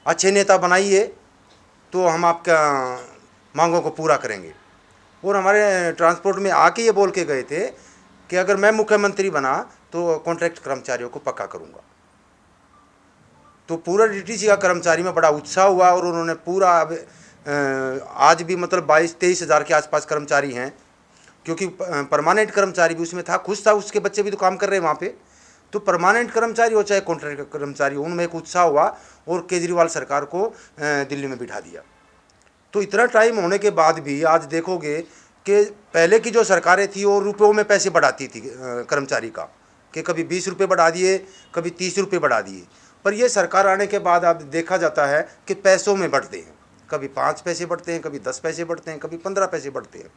अच्छे नेता बनाइए तो हम आपका मांगों को पूरा करेंगे। और हमारे ट्रांसपोर्ट में आके ये बोल के गए थे कि अगर मैं मुख्यमंत्री बना तो कॉन्ट्रैक्ट कर्मचारियों को पक्का करूँगा। तो पूरा डीटीसी का कर्मचारी में बड़ा उत्साह हुआ और उन्होंने पूरा आज भी मतलब 22-23 हज़ार के आसपास कर्मचारी हैं, क्योंकि परमानेंट कर्मचारी भी उसमें था, खुश था, उसके बच्चे भी तो काम कर रहे हैं वहाँ पे। तो परमानेंट कर्मचारी हो चाहे कॉन्ट्रैक्ट कर्मचारी, उनमें एक उत्साह हुआ और केजरीवाल सरकार को दिल्ली में बिठा दिया। तो इतना टाइम होने के बाद भी आज देखोगे कि पहले की जो सरकारें थी वो रुपयों में पैसे बढ़ाती थी कर्मचारी का, कि कभी 20 रुपये बढ़ा दिए, कभी 30 रुपये बढ़ा दिए। पर ये सरकार आने के बाद अब देखा जाता है कि पैसों में बढ़ते हैं, कभी 5 पैसे बढ़ते हैं, कभी 10 पैसे बढ़ते हैं, कभी 15 पैसे बढ़ते हैं।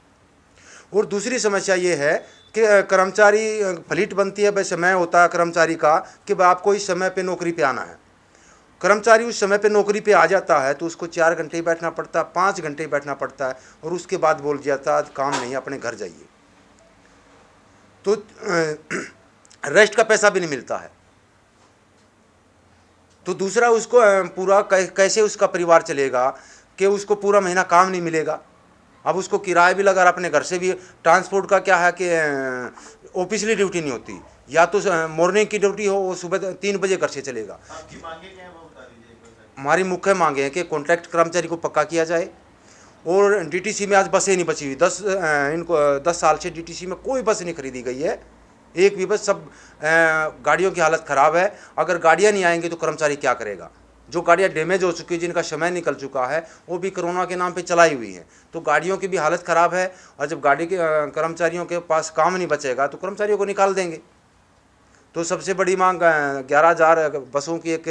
और दूसरी समस्या ये है कि कर्मचारी फ्लीट बनती है, भाई समय होता है कर्मचारी का कि भाई आपको इस समय पे नौकरी पे आना है। कर्मचारी उस समय पे नौकरी पे आ जाता है तो उसको 4 घंटे बैठना पड़ता है, 5 घंटे बैठना पड़ता है और उसके बाद बोल जाता है काम नहीं, अपने घर जाइए। तो रेस्ट का पैसा भी नहीं मिलता है। तो दूसरा उसको पूरा कैसे उसका परिवार चलेगा कि उसको पूरा महीना काम नहीं मिलेगा। अब उसको किराया भी लगा, अपने घर से भी। ट्रांसपोर्ट का क्या है कि ऑफिशियली ड्यूटी नहीं होती, या तो मॉर्निंग की ड्यूटी हो, वो सुबह 3 बजे घर से चलेगा। हमारी मुख्य मांगे हैं कि कॉन्ट्रैक्ट कर्मचारी को पक्का किया जाए। और डीटीसी में आज बसें नहीं बची हुई, 10 साल से डीटीसी में कोई बस नहीं खरीदी गई है, एक भी बस। सब गाड़ियों की हालत ख़राब है। अगर गाड़ियाँ नहीं आएंगी तो कर्मचारी क्या करेगा? जो गाड़ियाँ डैमेज हो चुकी है, जिनका समय निकल चुका है, वो भी कोरोना के नाम पे चलाई हुई हैं। तो गाड़ियों की भी हालत ख़राब है। और जब गाड़ी के कर्मचारियों के पास काम नहीं बचेगा तो कर्मचारियों को निकाल देंगे। तो सबसे बड़ी मांग 11,000 बसों की एक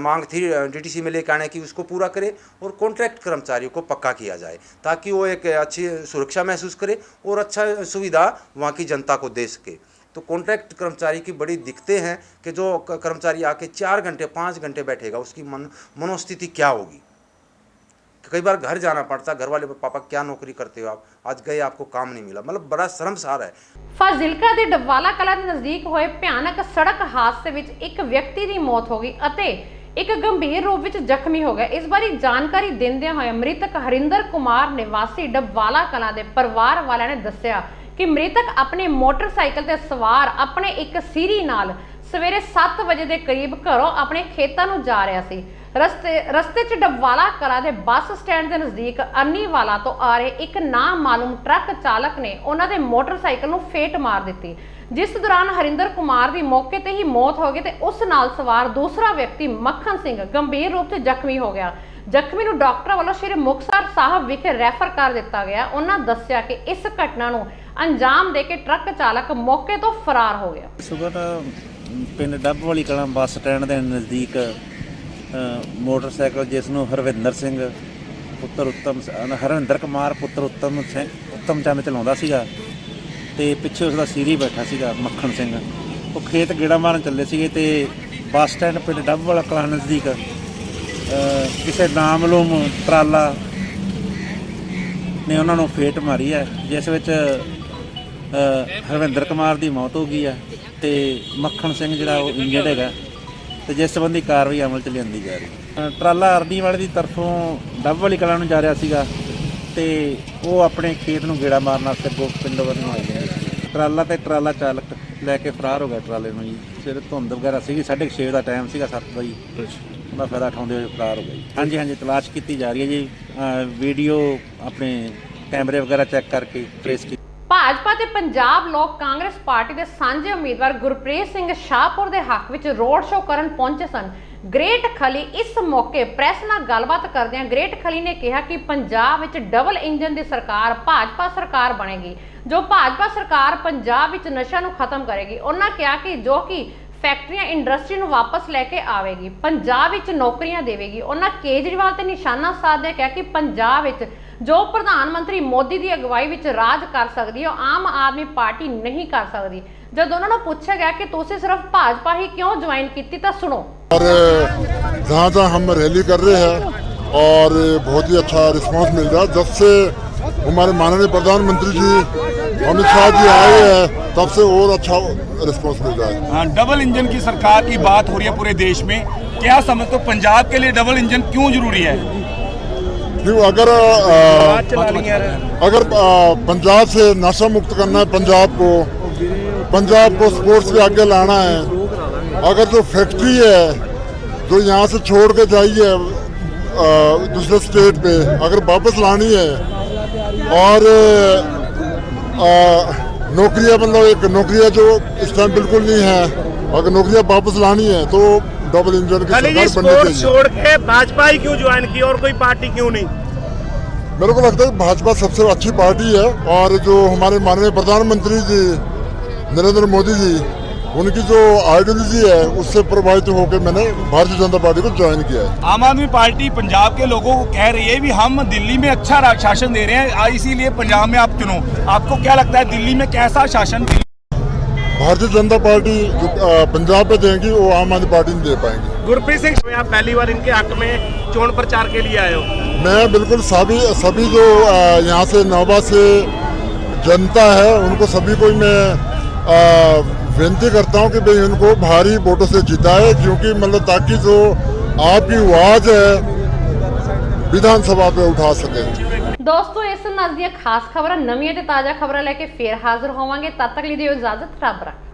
मांग थी डीटीसी में लेकर आने की, उसको पूरा करे और कॉन्ट्रैक्ट कर्मचारियों को पक्का किया जाए, ताकि वो एक अच्छी सुरक्षा महसूस करे और अच्छा सुविधा वहाँ की जनता को दे सके। तो कॉन्ट्रैक्ट कर्मचारी की बड़ी दिक्कतें हैं कि जो कर्मचारी आके 4 घंटे 5 घंटे बैठेगा, उसकी मनोस्थिति क्या होगी। कई बार घर जाना पड़ता, घर वाले पापा क्या नौकरी करते हो आप, आज गए आपको काम नहीं मिला, मतलब बड़ा शर्मसार है। ਫਾਜ਼ਿਲਕਾ ਦੇ ਡੱਬਾਲਾ ਕਲਾਂ ਦੇ ਨਜ਼ਦੀਕ ਹੋਏ ਭਿਆਨਕ ਸੜਕ ਹਾਦਸੇ ਵਿੱਚ ਇੱਕ ਵਿਅਕਤੀ ਦੀ ਮੌਤ ਹੋ ਗਈ ਅਤੇ ਇੱਕ ਗੰਭੀਰ ਰੂਪ ਵਿੱਚ ਜ਼ਖਮੀ ਹੋ ਗਿਆ। ਇਸ ਬਾਰੇ ਜਾਣਕਾਰੀ ਦਿੰਦਿਆਂ ਹੋਏ ਮ੍ਰਿਤਕ ਹਰਿੰਦਰ ਕੁਮਾਰ ਨਿਵਾਸੀ ਡੱਬਾਲਾ ਕਲਾਂ ਦੇ ਪਰਿਵਾਰ ਵਾਲਿਆਂ ਨੇ ਦੱਸਿਆ ਕਿ ਮ੍ਰਿਤਕ ਆਪਣੇ ਮੋਟਰਸਾਈਕਲ ਤੇ ਸਵਾਰ ਆਪਣੇ ਇੱਕ ਸੀਰੀ ਨਾਲ ਸਵੇਰੇ 7 ਵਜੇ ਦੇ ਕਰੀਬ ਘਰੋਂ ਆਪਣੇ ਖੇਤਾਂ ਨੂੰ ਜਾ ਰਿਹਾ ਸੀ। ਰਸਤੇ 'ਚ ਡੱਬਾਲਾ ਕਲਾਂ ਦੇ ਬੱਸ ਸਟੈਂਡ ਦੇ ਨਜ਼ਦੀਕ ਅਰਨੀਵਾਲਾ ਤੋਂ ਆ ਰਹੇ ਇੱਕ ਨਾਮਾਲੂਮ ਟਰੱਕ ਚਾਲਕ ਨੇ ਉਹਨਾਂ ਦੇ ਮੋਟਰਸਾਈਕਲ ਨੂੰ ਫੇਟ ਮਾਰ ਦਿੱਤੀ, ਜਿਸ ਦੌਰਾਨ ਹਰਿੰਦਰ ਕੁਮਾਰ ਦੀ ਮੌਕੇ ਤੇ ਹੀ ਮੌਤ ਹੋ ਗਈ ਤੇ ਉਸ ਨਾਲ ਸਵਾਰ ਦੂਸਰਾ ਵਿਅਕਤੀ ਮੱਖਣ ਸਿੰਘ ਗੰਭੀਰ ਰੂਪ 'ਚ ਜ਼ਖਮੀ ਹੋ ਗਿਆ। ਜ਼ਖਮੀ ਨੂੰ ਡਾਕਟਰਾਂ ਵੱਲੋਂ ਸ਼੍ਰੀ ਮੁਕਤਸਰ ਸਾਹਿਬ ਵਿਖੇ ਰੈਫਰ ਕਰ ਦਿੱਤਾ ਗਿਆ। ਉਹਨਾਂ ਦੱਸਿਆ ਕਿ ਇਸ ਘਟਨਾ ਨੂੰ ਅੰਜਾਮ ਦੇ ਕੇ ਟਰੱਕ ਚਾਲਕ ਮੌਕੇ ਤੋਂ ਫਰਾਰ ਹੋ ਗਿਆ। ਸੁਬਹ ਪਿੰਡ ਡੱਬ ਵਾਲੀ ਕਲਾਂ ਬੱਸ ਸਟੈਂਡ ਦੇ ਨਜ਼ਦੀਕ ਮੋਟਰਸਾਈਕਲ ਜਿਸ ਨੂੰ ਹਰਵਿੰਦਰ ਸਿੰਘ ਪੁੱਤਰ ਹਰਵਿੰਦਰ ਕੁਮਾਰ ਪੁੱਤਰ ਉੱਤਮ ਚੰਦ ਚਲਾਉਂਦਾ ਸੀਗਾ ਤੇ ਪਿੱਛੇ ਉਸਦਾ ਸੀਰੀ ਬੈਠਾ ਸੀਗਾ ਮੱਖਣ ਸਿੰਘ। ਉਹ ਖੇਤ ਗੇੜਾ ਮਾਰਨ ਚੱਲੇ ਸੀਗੇ ਤੇ ਬੱਸ ਸਟੈਂਡ ਪਿੰਡ ਡੱਬ ਵਾਲਾ ਕਲਾਂ ਨਜ਼ਦੀਕ ਕਿਸੇ ਨਾਮਲੂਮ ਟਰਾਲਾ ਨੇ ਉਹਨਾਂ ਨੂੰ ਫੇਟ ਮਾਰੀ ਹੈ, ਜਿਸ ਵਿੱਚ ਹਰਵਿੰਦਰ ਕੁਮਾਰ ਦੀ ਮੌਤ ਹੋ ਗਈ ਆ ਤੇ ਮੱਖਣ ਸਿੰਘ ਜਿਹੜਾ ਉਹ ਇੰਜਰਡ ਹੈਗਾ ਤੇ ਜਿਸ ਸੰਬੰਧੀ ਕਾਰਵਾਈ ਅਮਲ 'ਚ ਲਿਆਂਦੀ ਜਾ ਰਹੀ। ਟਰਾਲਾ ਅਰਦੀ ਵਾਲੇ ਦੀ ਤਰਫੋਂ ਡੱਬ ਵਾਲੀ ਕਲਾਂ ਨੂੰ ਜਾ ਰਿਹਾ ਸੀਗਾ ਤੇ ਉਹ ਆਪਣੇ ਖੇਤ ਨੂੰ ਗੇੜਾ ਮਾਰਨ ਵਾਸਤੇ ਅੱਗੋਂ ਪਿੰਡ ਵੱਲ ਨੂੰ ਆਏ ਸੀ। ਟਰਾਲਾ ਚਾਲਕ ਲੈ ਕੇ ਫਰਾਰ ਹੋ ਗਿਆ ਟਰਾਲੇ ਨੂੰ ਜੀ। ਸਵੇਰੇ ਧੁੰਦ ਵਗੈਰਾ ਸੀਗੀ, 6:30 ਦਾ ਟਾਈਮ ਸੀਗਾ, 7 ਵਜੇ ਉਹਦਾ ਫਾਇਦਾ ਉਠਾਉਂਦੇ ਹੋਏ ਫਰਾਰ ਹੋ ਗਏ। ਹਾਂਜੀ ਤਲਾਸ਼ ਕੀਤੀ ਜਾ ਰਹੀ ਹੈ ਜੀ। ਵੀਡੀਓ ਆਪਣੇ ਕੈਮਰੇ ਵਗੈਰਾ ਚੈੱਕ ਕਰਕੇ ਟ੍ਰੇਸ ਕੀਤੀ। ਭਾਜਪਾ ਤੇ ਪੰਜਾਬ ਲੋਕ ਕਾਂਗਰਸ ਪਾਰਟੀ ਦੇ ਸਾਂਝੇ ਉਮੀਦਵਾਰ ਗੁਰਪ੍ਰੀਤ ਸਿੰਘ ਸ਼ਾਹਪੁਰ ਦੇ ਹੱਕ ਵਿੱਚ ਰੋਡ ਸ਼ੋਅ ਕਰਨ ਪਹੁੰਚੇ ਸਨ। ਗ੍ਰੇਟ ਖਲੀ ਇਸ ਮੌਕੇ ਪ੍ਰੈਸ ਨਾਲ ਗੱਲਬਾਤ ਕਰਦਿਆਂ ਗ੍ਰੇਟ ਖਲੀ ਨੇ ਕਿਹਾ ਕਿ ਪੰਜਾਬ ਵਿੱਚ ਡਬਲ ਇੰਜਨ ਦੀ ਸਰਕਾਰ ਭਾਜਪਾ ਸਰਕਾਰ ਬਣੇਗੀ, ਜੋ ਭਾਜਪਾ ਸਰਕਾਰ ਪੰਜਾਬ ਵਿੱਚ ਨਸ਼ਾ ਨੂੰ ਖਤਮ ਕਰੇਗੀ। ਉਹਨਾਂ ਕਿਹਾ ਕਿ ਜੋ ਕਿ ਫੈਕਟਰੀਆਂ ਇੰਡਸਟਰੀ ਨੂੰ ਵਾਪਸ ਲੈ ਕੇ ਆਵੇਗੀ, ਪੰਜਾਬ ਵਿੱਚ ਨੌਕਰੀਆਂ ਦੇਵੇਗੀ। ਉਹਨਾਂ ਕੇਜਰੀਵਾਲ ਤੇ ਨਿਸ਼ਾਨਾ ਸਾਧਦਿਆਂ ਕਿਹਾ ਕਿ ਪੰਜਾਬ ਵਿੱਚ ਜੋ ਪ੍ਰਧਾਨ ਮੰਤਰੀ ਮੋਦੀ ਦੀ ਅਗਵਾਈ ਵਿੱਚ ਰਾਜ ਕਰ ਸਕਦੀ ਹੈ, ਉਹ ਆਮ ਆਦਮੀ ਪਾਰਟੀ ਨਹੀਂ ਕਰ ਸਕਦੀ। जब ਉਹਨਾਂ ਨੂੰ ਪੁੱਛਿਆ ਗਿਆ ਕਿ ਤੁਸੀਂ ਸਿਰਫ ਭਾਜਪਾ ਹੀ क्यों ज्वाइन की, तो सुनो। और जहाँ जहाँ हम रैली कर रहे हैं और बहुत ही अच्छा रिस्पांस मिल रहा है। जब से हमारे माननीय प्रधानमंत्री जी अमित शाह जी आए हैं तब से और अच्छा रिस्पांस मिल रहा है। डबल इंजन की सरकार की बात हो रही है पूरे देश में, क्या समझते हो पंजाब के लिए डबल इंजन क्यों जरूरी है? क्यों अगर पंजाब से नशा मुक्त करना है, पंजाब को स्पोर्ट्स पे आगे लाना है, अगर जो फैक्ट्री है जो यहाँ से छोड़ के जाइए दूसरे स्टेट पे अगर वापस लानी है और नौकरियाँ मतलब एक नौकरियाँ जो इस टाइम बिल्कुल नहीं है, अगर नौकरियाँ वापस लानी है तो डबल इंजन की सरकार बननी चाहिए। छोड़ के भाजपा ही क्यों ज्वाइन की और कोई पार्टी क्यों नहीं? मेरे को लगता है भाजपा सबसे अच्छी पार्टी है और जो हमारे माननीय प्रधानमंत्री जी नरेंद्र मोदी जी उनकी जो आइडियोलॉजी है उससे प्रभावित होकर मैंने भारतीय जनता पार्टी को ज्वाइन किया है। आम आदमी पार्टी पंजाब के लोगों को कह रही है भी हम दिल्ली में अच्छा शासन दे रहे हैं, इसीलिए पंजाब में आप चुनो। आपको क्या लगता है दिल्ली में कैसा शासन? भारतीय जनता पार्टी जो पंजाब पे देंगी वो आम आदमी पार्टी नहीं दे पाएंगी। गुरप्रीत सिंह, आप पहली बार इनके हक में चोन प्रचार के लिए आए हो? मैं बिल्कुल सभी जो यहाँ से नौबा से जनता है उनको सभी को मैं विनती करता हूँ कि भाई इनको भारी वोटों से जिताए, क्योंकि मतलब ताकि जो आपकी आवाज़ है विधानसभा पे उठा सके। दोस्तों इस नाल ਦੀਆਂ ਖਾਸ ਖਬਰਾਂ ਨਵੀਆਂ ਤੇ ਤਾਜ਼ਾ ਖਬਰਾਂ ਲੈ ਕੇ ਫੇਰ ਹਾਜ਼ਰ ਹੋਵਾਂਗੇ। ਤਦ ਤੱਕ ਲਈ ਦਿਓ ਇਜਾਜ਼ਤ, ਰੱਬ ਰੱਖਾ।